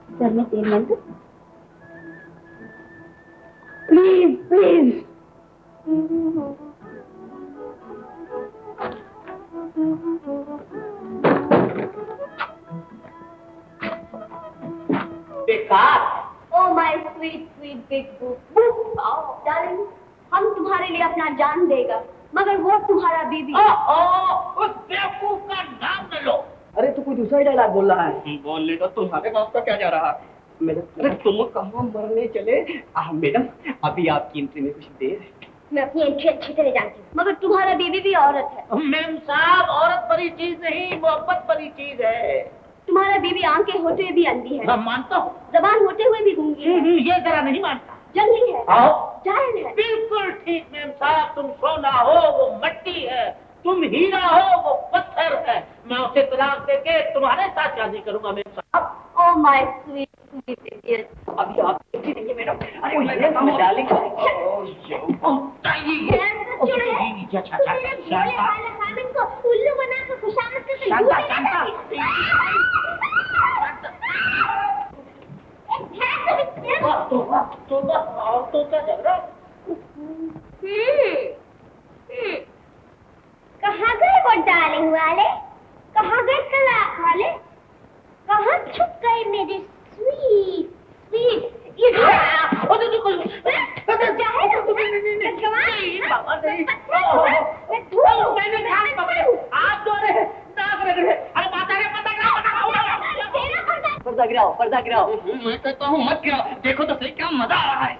सर में तेल मत प्लीज प्लीज। बेकार। Oh my sweet sweet big book, darling, हम तुम्हारे लिए अपना जान देगा, मगर वो तुम्हारा बीबी। उस बेवकूफ का नाम न लो। अरे तू कोई दूसरा डायलॉग बोल रहा है। बोल ले तो तुम्हारे गाँव का क्या जा रहा है? मैडम, अरे तुम कहाँ मरने चले? मैडम, अभी आपकी एंट्री में कुछ देर है। मैं अपनी एंट्री अच्छी तरह जानती हूँ, मगर तुम्हारा बीबी भी औरत है। मैम साहब, औरत बड़ी चीज नहीं, मोहब्बत बड़ी चीज है। तुम्हारा बीबी आंखें होते हुए भी अंधी है, मैं मानता हूँ। जबान होते हुए भी गूंगी है, ये जरा नहीं मानता। जंगली है, आओ। जाहिल है। बिल्कुल ठीक मैम साहब, तुम सोना हो वो मट्टी है, तुम हीरा हो वो पत्थर है। मैं उसे तलाक देके तुम्हारे साथ शादी करूंगा मैम साहब। Oh my sweet sweet idiot. अभी आप एंट्री देंगे मैडम। अरे मैडम, डार्लिंग। उल्लू बनाकर खुशामद से कहाँ गए वो डार्लिंग वाले? कहाँ गए तलाक वाले? कहाँ छुप गए मेरे स्वीट स्वीट पर्दा गिराओ। मैं कहता हूँ मत गिराओ, देखो तो सही क्या मजा आ रहा है।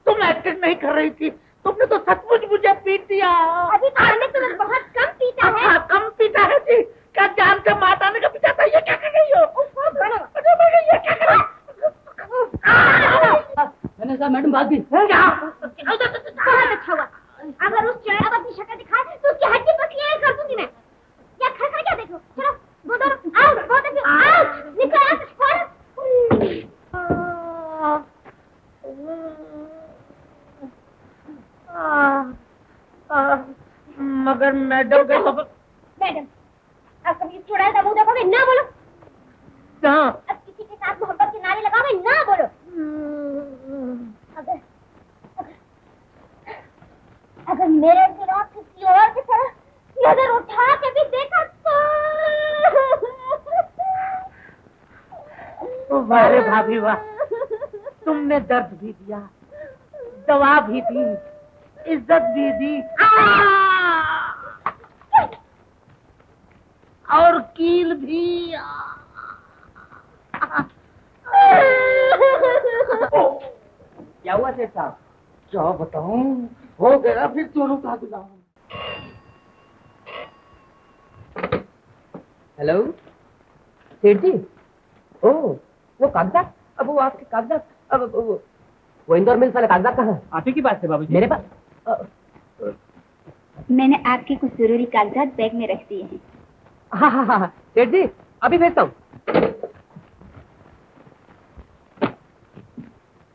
तुम एक्टिंग नहीं कर रही थी, तुमने तो सचमुच मुझे पीट दिया। अभी तो मैंने तुम्हें बहुत कम पीटा है। अच्छा, कम पीटा है जी? क्या जान से मार डालने का पीटा था? ये क्या कर रही हो? ये क्या कर रही हो? मैंने कहा मैडम बात भी बहुत अच्छा हुआ। अगर उस चेहरा पर अपनी शक्ल दिखाए तो उसकी हड्डी पसली कर दूंगी मैं। या खा क्या देखो? चलो वो दोनों आओ, बहुत अच्छे आओ, निकलो यहाँ से फौरन। मगर मैडम के तो मैडम, आप कभी चुड़ैल का मुंह देखोगे ना बोलो। कहाँ? अब किसी के साथ मोहब्बत के नारे लगाओगे ना बोलो। अगर अगर मेरे सिवा किसी और की तरह नजर उठा के भी देखा तो वाह भाभी वाह, तुमने दर्द भी दिया, दवा भी दी, इज्जत भी दी और कील भी। क्या हुआ सेठ साहब? क्या बताऊं, हो गया फिर दोनों का गुलाम। हेलो सेठ जी। ओह, वो कागजात? अब वो आपके कागजात, अब वो इंदौर मिल्स वाले कागजात कहाँ हैं? आप ही की बात है बाबूजी। मेरे पास मैंने आपके कुछ जरूरी कागजात बैग में रख दिए हैं। हाँ हाँ हाँ सेठ जी, अभी भेजता हूँ।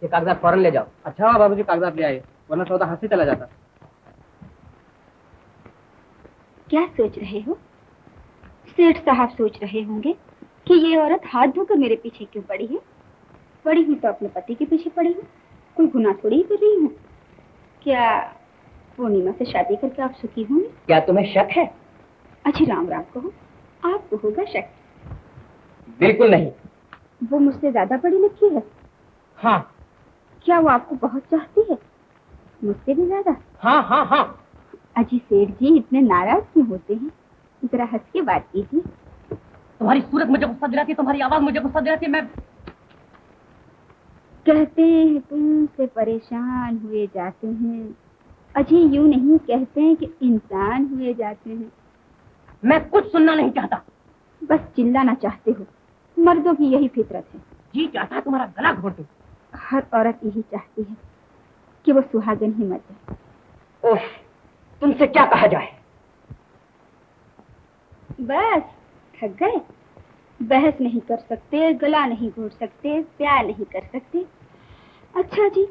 ये कागजात फौरन ले जाओ। अच्छा हुआ बाबूजी कागजात ले आए, वरना सौदा हाथ से चला जाता। क्या सोच रहे हो? सेठ साहब सोच रहे होंगे कि ये औरत हाथ धोकर मेरे पीछे क्यों पड़ी है। पड़ी हूँ तो अपने पति के पीछे पड़ी हूँ, कोई गुनाह थोड़ी ही कर रही हूँ। क्या पूर्णिमा से शादी करके आप सुखी होंगे? क्या तुम्हें शक है? अच्छी राम राम कहो, आपको होगा शक। बिल्कुल नहीं। वो मुझसे ज्यादा पढ़ी लिखी है? हाँ। क्या वो आपको बहुत चाहती है? मुझसे भी ज्यादा? हाँ हाँ हाँ। अजी सेठ जी इतने नाराज क्यों होते हैं? जरा हंस के बात कीजिए। तुम्हारी सूरत मुझे गुस्सा दिलाती है, तुम्हारी आवाज मुझे गुस्सा दिलाती है। मैं कहते हैं तुमसे परेशान हुए जाते हैं, अजी यूं नहीं कहते हैं कि इंसान हुए जाते हैं। मैं कुछ सुनना नहीं चाहता। बस चिल्लाना चाहते हो, मर्दों की यही फितरत है। जी चाहता है तुम्हारा गला घोट दूं। हर औरत यही चाहती है कि वो सुहागन ही मर जाए। ओह, तुमसे क्या कहा जाए? बस थक गए? बहस नहीं कर सकते, गला नहीं घोट सकते, प्यार नहीं कर सकते। अच्छा जी,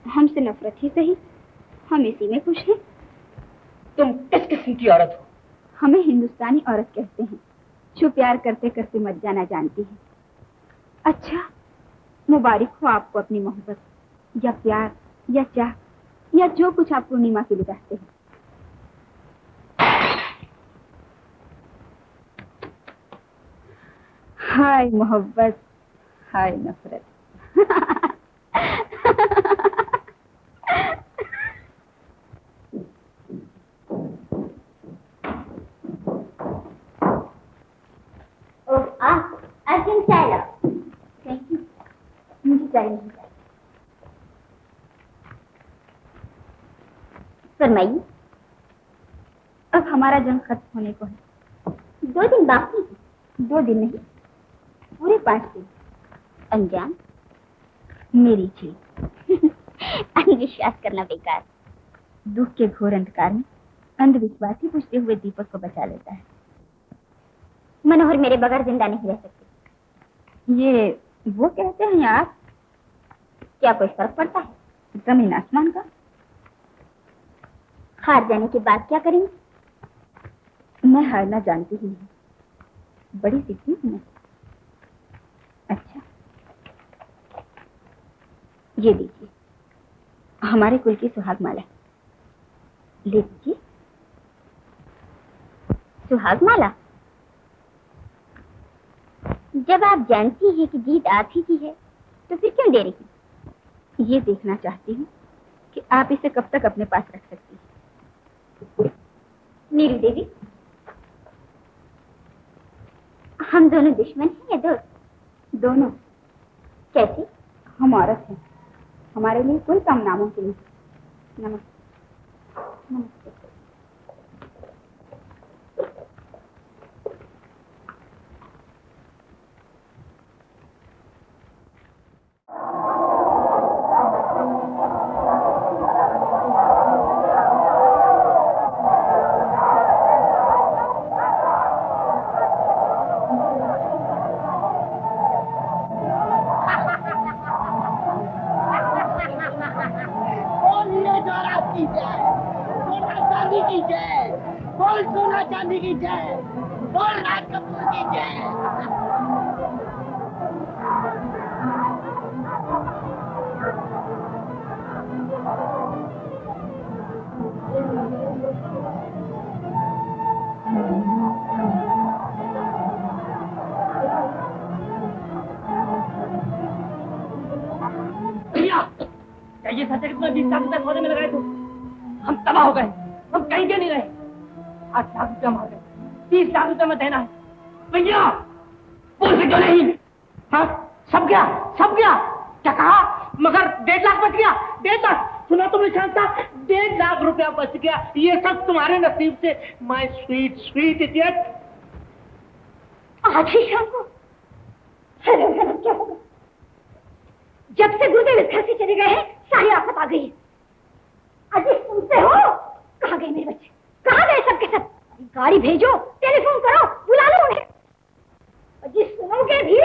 हमसे नफरत ही सही, हम इसी में खुश हैं। तुम किस किस्म की औरत हो? हमें हिंदुस्तानी औरत कहते हैं, जो प्यार करते करते मर जाना जानती है। अच्छा, मुबारक हो आपको अपनी मोहब्बत या प्यार या चाह या जो कुछ आप पूर्णिमा के लिए चाहते हैं। हाय मोहब्बत, हाय नफरत। अर्जेंट चाय लाओ। Thank you. मुझे चाय नहीं चाहिए। फरमाइए। अब हमारा जंग खत्म होने को है। 2 दिन बाकी है। 2 दिन नहीं, पूरे 5 दिन। अंजाम मेरी चीज। अंधविश्वास करना बेकार। दुख के घोर अंधकार में अंधविश्वास ही बुझते हुए दीपक को बचा लेता है। मनोहर मेरे बगैर जिंदा नहीं रह सकते। ये वो कहते हैं यार। क्या कोई फर्क पड़ता है? जमीन आसमान का। हार जाने के बाद क्या करेंगे? मैं हारना जानती ही नहीं, बड़ी सीखी हूँ मैं। अच्छा, ये लीजिए, हमारे कुल की सुहाग माला। ले लीजिए। सुहाग माला? जब आप जानती हैं कि जीत आप ही की है, तो फिर क्यों दे रही? ये देखना चाहती हूँ कि आप इसे कब तक अपने पास रख सकती हैं। नीरू देवी, हम दोनों दुश्मन हैं या दोस्त? दोनों। कैसे? हम औरत हैं, हमारे लिए कोई काम नामुमकिन नहीं। नमस्ते। नमस्ते। ये सच है कि तुमने 20 लाख रुपए सौदे में लगाए थे? हम तबाह हो गए, हम कहीं के नहीं रहे। 8 लाख रुपया मार गए, 30 लाख रुपए में देना है। भैया बोल से क्यों नहीं? हाँ, सब गया, सब गया। क्या कहा? मगर 1.5 लाख बच गया। 1.5 लाख? सुना तुमने शांता? 1.5 लाख रुपया बच गया। ये सब तुम्हारे नसीब से। My sweet sweet idiot. आज ही शाम को क्या होगा? जब से गुरुदेव इस घर से चले गए हैं, सारी आफत आ गई है। अजी सुनते हो? कहाँ गए मेरे बच्चे? कहाँ गए सबके सब? गाड़ी भेजो, टेलीफोन करो, बुला लो उन्हें। अजी सुनोगे भी?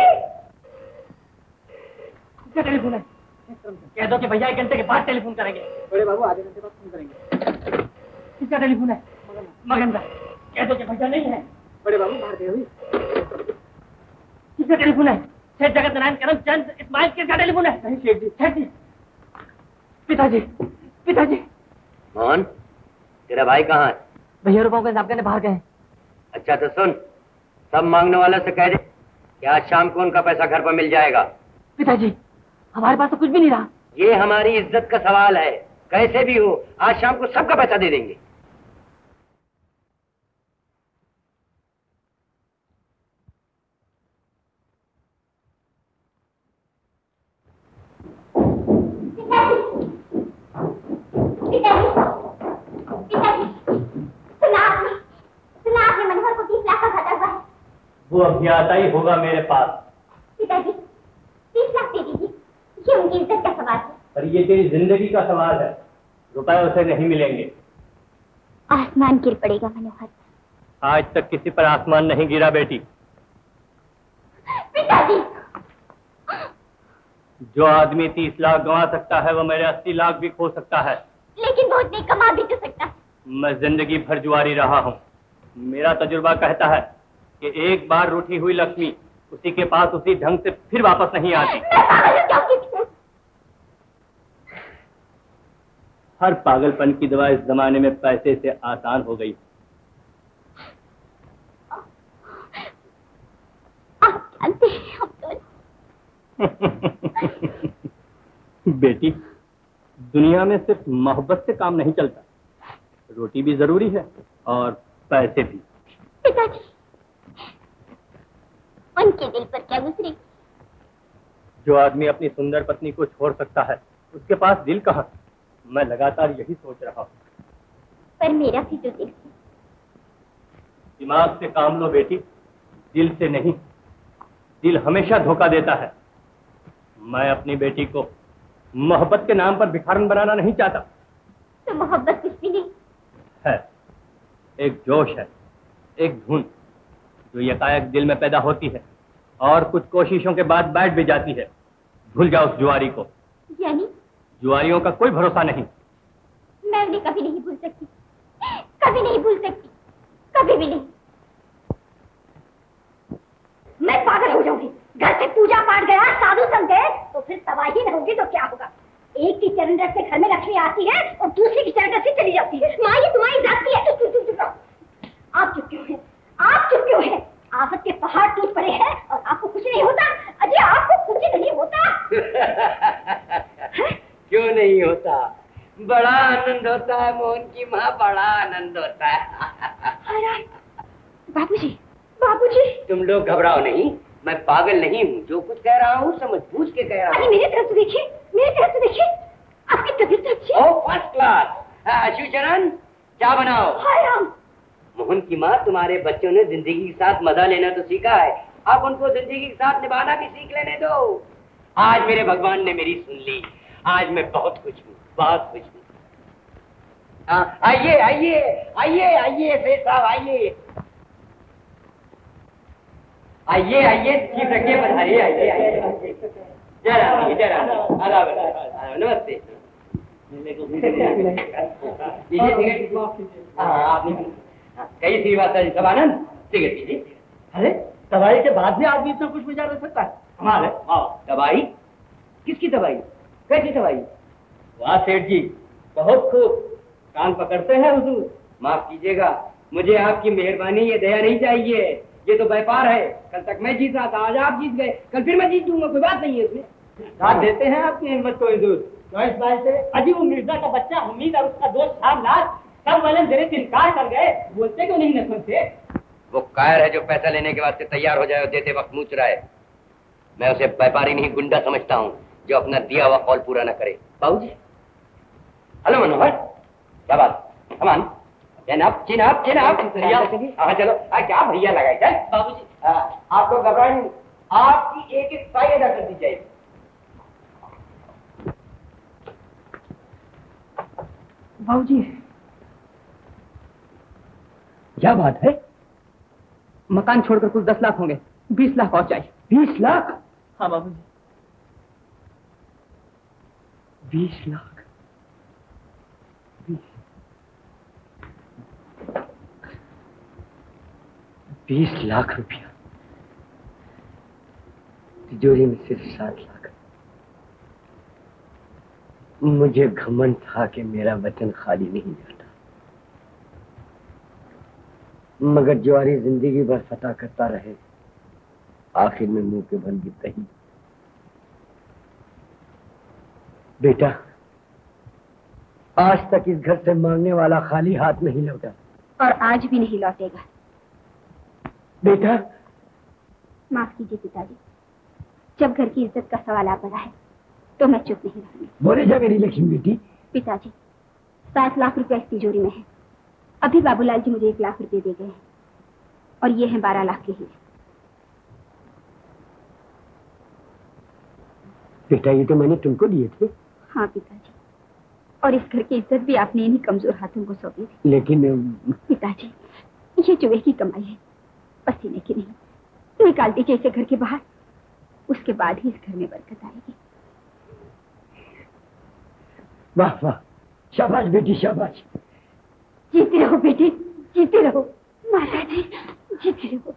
किसका टेलीफोन है? कह दो कि भैया 1 घंटे के बाद टेलीफोन करेंगे। बड़े बाबू आधे घंटे बाद फोन करेंगे। किसका टेलीफोन है? मगन का। कह दो कि भैया नहीं है। बड़े बाबू बाहर गए हुई। किसका टेलीफोन है? सेठ जगत नारायण करमचंद इस्माइल का टेलीफोन है। नहीं सेठ जी, सेठ जी। पिताजी, पिताजी। मोहन, तेरा भाई कहाँ है? भैया रुपयों का हिसाब करने बाहर गए। अच्छा तो सुन, सब मांगने वाले से कह दे कि आज शाम को उनका पैसा घर पर मिल जाएगा। पिताजी, हमारे पास तो कुछ भी नहीं रहा। ये हमारी इज्जत का सवाल है, कैसे भी हो आज शाम को सबका पैसा दे देंगे। मनोहर को 30 लाख का घाटा हुआ है। वो अभी आता ही होगा मेरे पास। पिताजी 30 लाख दे दीजिए, ये उनकी इज्जत का सवाल है। पर ये तेरी जिंदगी का सवाल है, रुपए उसे नहीं मिलेंगे। आसमान गिर पड़ेगा मनोहर। आज तक किसी पर आसमान नहीं गिरा बेटी। पिताजी, जो आदमी 30 लाख गंवा सकता है वो मेरे 80 लाख भी खो सकता है। लेकिन वो उतने कमा भी तो सकता है। मैं जिंदगी भर जुआरी रहा हूँ। मेरा तजुर्बा कहता है कि एक बार रूठी हुई लक्ष्मी उसी के पास उसी ढंग से फिर वापस नहीं आती। हर पागलपन की दवा इस जमाने में पैसे से आसान हो गई। बेटी, दुनिया में सिर्फ मोहब्बत से काम नहीं चलता, रोटी भी जरूरी है और पैसे भी। पिताजी, उनके दिल पर क्या गुजरी? जो आदमी अपनी सुंदर पत्नी को छोड़ सकता है उसके पास दिल कहाँ? मैं लगातार यही सोच रहा हूँ। पर मेरा भी तो दिल है। दिमाग से काम लो बेटी, दिल से नहीं। दिल हमेशा धोखा देता है। मैं अपनी बेटी को मोहब्बत के नाम पर भिखारन बनाना नहीं चाहता। तो मोहब्बत कुछ भी नहीं है, एक जोश है, एक धुन जो यकायक दिल में पैदा होती है और कुछ कोशिशों के बाद बैठ भी जाती है। भूल जाओ उस जुआरी को। यानी जुआरियों का कोई भरोसा नहीं। मैं उन्हें कभी नहीं भूल सकती, कभी नहीं भूल सकती, कभी भी नहीं। मैं पागल हो जाऊंगी। घर से पूजा पाठ गया, साधु संत गए तो फिर तबाही न होगी तो क्या होगा? एक की चरण रथ से घर में लक्ष्मी आती है और दूसरी की चरण रथ से चली जाती है। माँ, ये तुम्हारी जाती है। चुप आप चुप क्यों हैं? आप चुप क्यों हैं? आफत के पहाड़ टूट पड़े हैं और आपको कुछ नहीं होता। अजय, आपको कुछ नहीं होता। क्यों नहीं होता? बड़ा आनंद होता है मोहन की माँ, बड़ा आनंद होता है। बाबूजी, बाबूजी, तुम लोग घबराओ नहीं, मैं पागल नहीं हूँ। जो कुछ कह रहा हूँ समझ बूझ के कह रहा हूँ। मेरी तरफ से देखिए, मेरी तरफ से देखिए। आपकी तबीयत तो अच्छी है। ओ फर्स्ट क्लास। शिवचरण, क्या बनाओ? हाय राम। मोहन की माँ, तुम्हारे बच्चों ने जिंदगी के साथ मजा लेना तो सीखा है, अब उनको जिंदगी के साथ निभाना भी सीख लेने दो। आज मेरे भगवान ने मेरी सुन ली। आज मैं बहुत खुश हूँ, बहुत खुश हूँ। आइए आइए आइए आइए सेठ साहब, आइए आइए आइए, ठीक रखिए, बधाई। आइए आइए, जय राम जी, जय राम जी। नमस्ते। कई श्रीवास्तव जी, सब आनंद? ठीक है जी। अरे दवाई के बाद भी आदमी इतना कुछ विचार रह सकता है? हमारे दवाई? किसकी दवाई? कैसी दवाई? वाह सेठ जी, बहुत खूब, कान पकड़ते हैं हुजूर। माफ कीजिएगा, मुझे आपकी मेहरबानी, ये दया नहीं चाहिए। ये तो व्यापार है। कल तक मैं जीत रहा था, आज आप जीत गए, कल फिर मैं जीत दूंगा, कोई बात नहीं है इसमें। साथ देते हैं आपकी हिम्मत को हुजूर। तो इस बात से अजी वो मिर्जा का बच्चा हमीद और उसका दोस्त शामलाल सब वाले देने से इनकार कर गए। बोलते क्यों नहीं नसमत से? वो कायर है जो पैसा लेने के वास्ते तैयार हो जाए और देते वक्त मुँह चुराए। मैं उसे व्यापारी नहीं, गुंडा समझता हूँ जो अपना दिया हुआ कॉल पूरा न करे। बाबूजी, हेलो मनोहर, क्या बात? कमान, चिनाब चिनाब चिनाब। हाँ चलो। क्या भैया लगाए? चल बाबूजी, आप लोग घबराए नहीं, आपकी एक एक पाई अदा कर दी जाएगी। बाबूजी, क्या बात है? मकान छोड़कर कुल 10 लाख होंगे, 20 लाख और चाहिए। 20 लाख? हाँ बाबूजी। 20 लाख? 20 लाख रुपया? तिजोरी में सिर्फ 7 लाख। मुझे घमंड था कि मेरा वतन खाली नहीं जाता, मगर ज्वारी जिंदगी भर फतह करता रहे, आखिर में मुंह के बल गिरता ही। बेटा, आज तक इस घर से मांगने वाला खाली हाथ नहीं लौटा और आज भी नहीं लौटेगा। बेटा, माफ कीजिए पिताजी, जब घर की इज्जत का सवाल आ पड़ा है तो मैं चुप नहीं रहूंगी। बोले जा मेरी लक्ष्मी बेटी। पिताजी, 7 लाख रुपया इस तिजोरी में है। अभी बाबूलाल जी मुझे 1 लाख रुपए दे गए हैं और ये हैं 12 लाख के ही। बेटा, ये तो मैंने तुमको दिए थे। हाँ पिताजी, और इस घर की इज्जत भी आपने इन्हीं कमजोर हाथों को सौंपी थी। लेकिन पिताजी, ये जुए की कमाई है, पसीने की नहीं। निकाल दीजिए इसे घर के बाहर, उसके बाद ही इस घर में बरकत आएगी। वाह वाह, शाबाश बेटी शाबाश। जीती रहो बेटी, जीती रहो। माता जी, जीती रहो।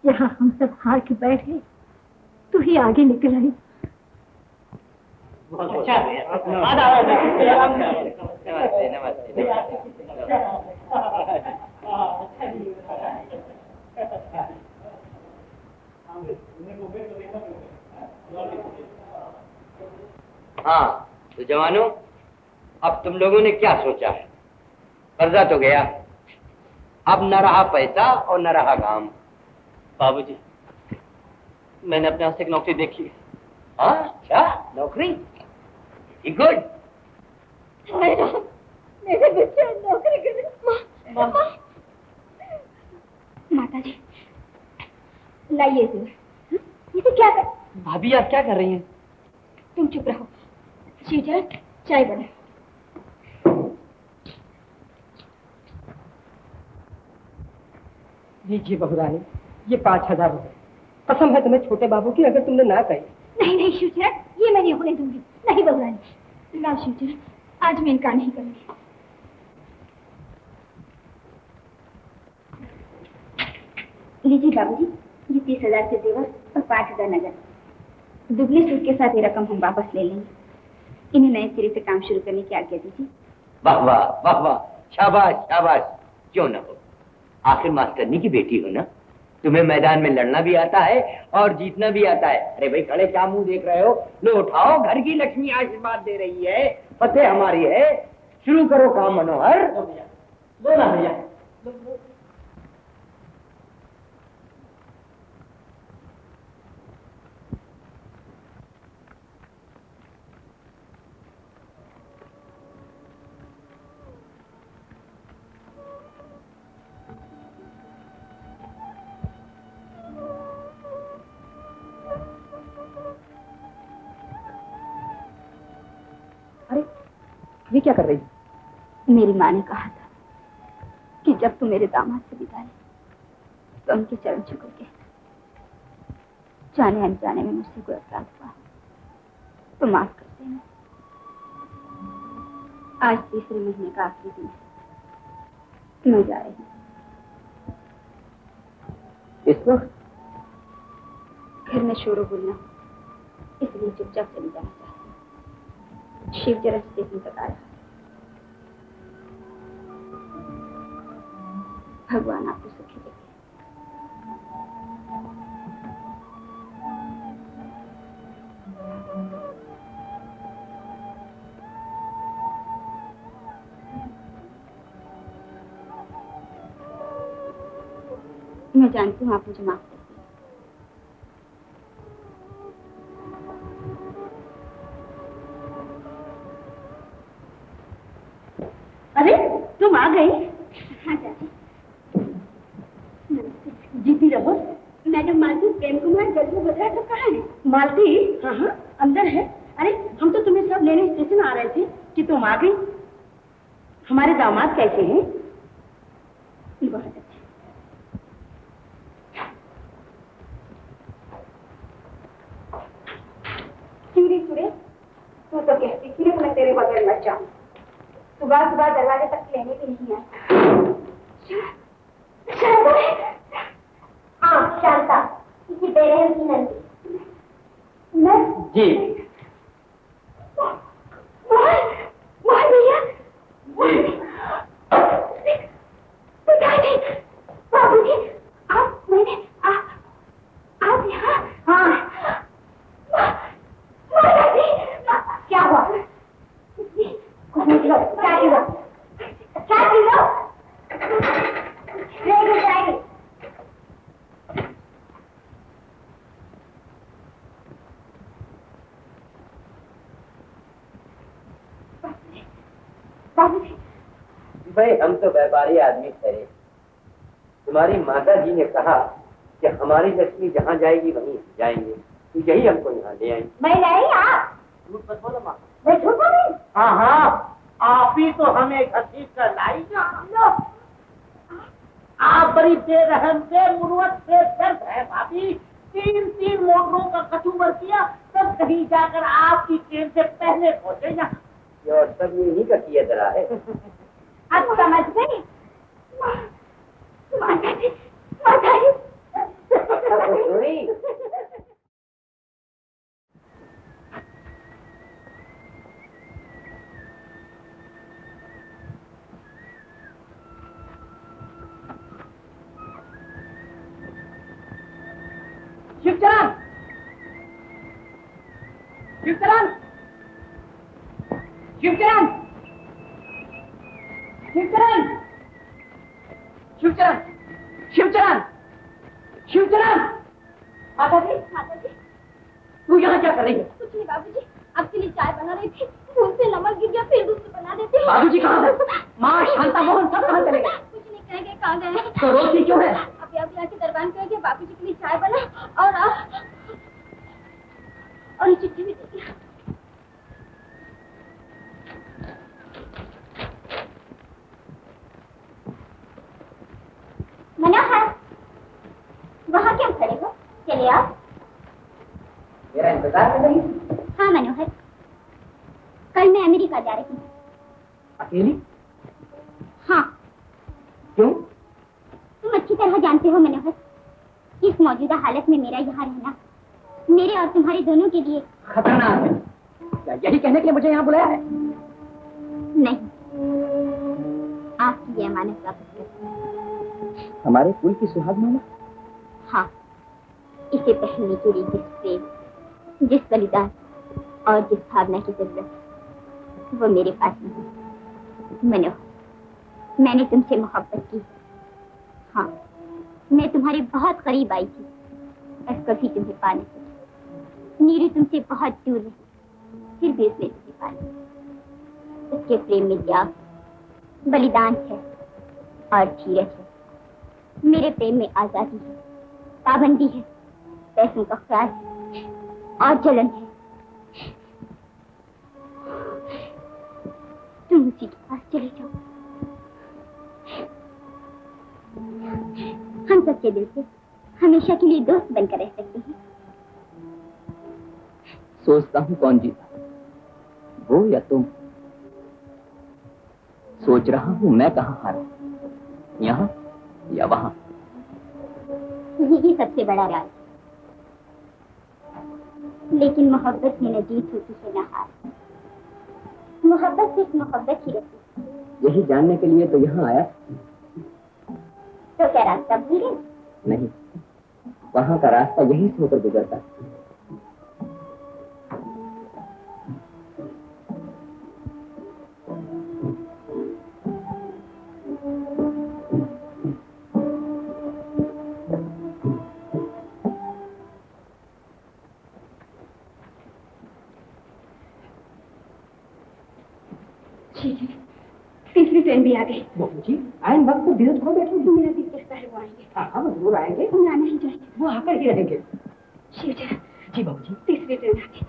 यहाँ हम सब हार के बैठ गए, तू ही आगे निकल आई। हाँ तो जवानों, अब तुम लोगों ने क्या सोचा है? कर्जा तो गया, अब न रहा पैसा और न रहा काम। बाबूजी, मैंने अपने हाथ से एक नौकरी देखी है। हाँ, क्या नौकरी? गुड। मेरे बच्चे नौकरी करे। माता जी, लाइए इसे क्या कर। भाभी, आप क्या कर रही हैं? तुम चुप रहो। शीजा, चाय बना। लीजिए बहुरानी, ये 5000 रुपए। कसम है तुम्हें छोटे बाबू की, अगर तुमने ना कही। नहीं नहीं शिवचरण, ये मैं नहीं होने दूंगी। नहीं बहुरानी, ना शिवचरण, आज मैं इनकार नहीं करूंगी। लीजिए बाबूजी, ये 30,000 के जेवर और 5,000 नगद। दुबले सूद के साथ ये रकम हम वापस ले लेंगे। इन्हें नए सिरे से काम शुरू करने की आज्ञा दीजिए। वाह वाह वाह वाह, शाबाश शाबाश। क्यों ना हो, आखिर मास्टरनी की बेटी हो ना, तुम्हें मैदान में लड़ना भी आता है और जीतना भी आता है। अरे भाई, खड़े क्या मुंह देख रहे हो? लो उठाओ, घर की लक्ष्मी आशीर्वाद दे रही है, फतेह हमारी है। शुरू करो काम मनोहर। लो ना भैया। ये क्या कर रही है? मेरी माँ ने कहा था कि जब तू मेरे दामाद से विदा ले तो उनके चरण छूकर के जाने अनजाने में मुझसे कोई अपराध हुआ तो माफ कर देना। आज 3रे महीने का आखिरी दिन है, मैं जा रही हूँ। इस वक्त घर में शोर गुल, इसलिए चुपचाप चली जाना चाहती हूँ। शिव जरा स्टेशन तक आ रहा है। भगवान आपको सुखी रखे। मैं जानती हूँ आप मुझे माफ कर दीजिए। अरे तुम आ गई? हाँ चाची। जीती रहो। मैडम मालती, प्रेम कुमार, जल्दी बता सब कहाँ है? मालती? हाँ हाँ अंदर है। अरे हम तो तुम्हें सब लेने स्टेशन आ रहे थे कि तुम आ गई। हमारे दामाद कैसे हैं? बहुत अच्छे। चूड़ी तू तो कहती थी मैं तेरे बगैर मर जाऊं। सुबह सुबह दरवाजे तक लेने भी नहीं आया। हाँ शांता, जी मोहन भैया जी पिताजी बाबूजी आप यहाँ हाँ क्या हुआ कुछ नहीं लो क्या पी लो बाबूजी भाई हम तो व्यापारी आदमी ठहरे। तुम्हारी माता जी ने कहा कि हमारी लक्ष्मी जहाँ जाएगी वहीं जाएंगे, तो यही हमको यहाँ ले आएंगे। मैं नहीं आप झूठ मत बोलो माँ। मैं झूठ बोल रही हाँ हाँ, आप ही तो हमें घसीट कर लाई। आप बड़ी बेरहम से मुरुवत से दर्द है भाभी। 3 मोटरों का कचूबर किया, तब कहीं जाकर आपकी ट्रेन से पहले पहुंचे यहाँ। और सब यही का किया जरा है। अब समझ गई माता जी शिवचरण शिवचरण शिवचरण शिवचरण शिवचरण शिवचरण शिवचरण माता जी तू यहाँ क्या कर रही है? कुछ नहीं बाबूजी, आपके लिए चाय बना रही थी, दूध से नमक गिर गया, फिर दूध से बना देती हूँ। बाबूजी कहाँ है? माँ शांता मोहन सब कहाँ चले गए? कुछ नहीं कहेंगे, कहाँ गए? तो रोती क्यों है? अभी आके दरबान कहेंगे बाबूजी के लिए चाय बना और ये चिट्ठी भी दे दिया। मनोहर, वहाँ क्यों खड़े हो? चलिए आप। मेरा इंतजार कर रही? हाँ मनोहर, कल मैं अमेरिका जा रही हूँ। अकेली? हाँ। क्यों? तुम अच्छी तरह जानते हो मनोहर, इस मौजूदा हालत में मेरा यहाँ रहना मेरे और तुम्हारे दोनों के लिए खतरनाक है। क्या यही कहने के लिए मुझे यहाँ बुलाया है? नहीं, आपकी ये अमानत वापस कर। हमारे कुल की सुहाग माला? हाँ, इसे पहनने के लिए जिस प्रेम, जिस बलिदान और जिस भावना की जरूरत वो मेरे पास नहीं। मनोहर, मैंने तुमसे मोहब्बत की। हाँ, मैं तुम्हारे बहुत करीब आई थी, पर कभी तुम्हें पा नहीं सकी। नीरू तुमसे बहुत दूर रही, फिर भी उसने तुम्हें पा लिया। उसके प्रेम में त्याग, बलिदान है और धीरज है। मेरे प्रेम में आजादी है, पाबंदी है, पैसों का ख्याल है और जलन है। तुम उसी के पास चले जाओ। हम सच्चे दिल से हमेशा के लिए दोस्त बनकर रह सकते हैं। सोचता हूँ कौन जीता, वो या तुम। सोच रहा हूँ मैं कहाँ हारा, यहाँ या वहाँ। यही सबसे बड़ा राज। लेकिन मोहब्बत में न जीत होती है न हार। मोहब्बत सिर्फ मोहब्बत ही रहती है। यही जानने के लिए तो यहाँ आया। तो क्या रास्ता भूल गए? नहीं, वहाँ का रास्ता यहीं से होकर गुजरता। तीसरी ट्रेन भी आ गई। जी आयन वक्त को धीरज को बैठो। मेरा दिल कहता है वो आएंगे। हाँ हाँ, जरूर आएंगे। हम आना ही जाएंगे। वो आकर ही रहेंगे। शिवचरण, जी बहू जी। तीसरी ट्रेन आ गई।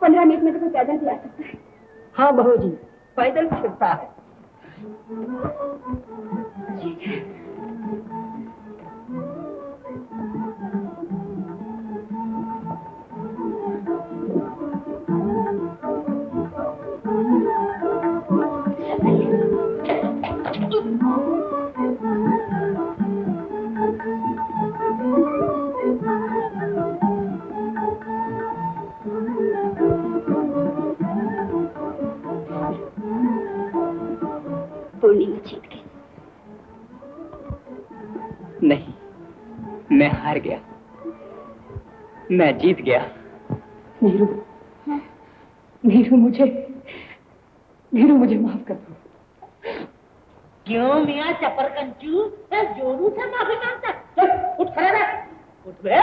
15 मिनट में तो कोई पैदल भी आ सकता है। हाँ बहू जी, पैदल फिरता है। हार गया, मैं जीत गया। नीरू, नीरू मुझे माफ कर दो। क्यों मियाँ चपर कंचू जोरू से माफी मांगता? चल उठ खड़ा रह, उठ बे।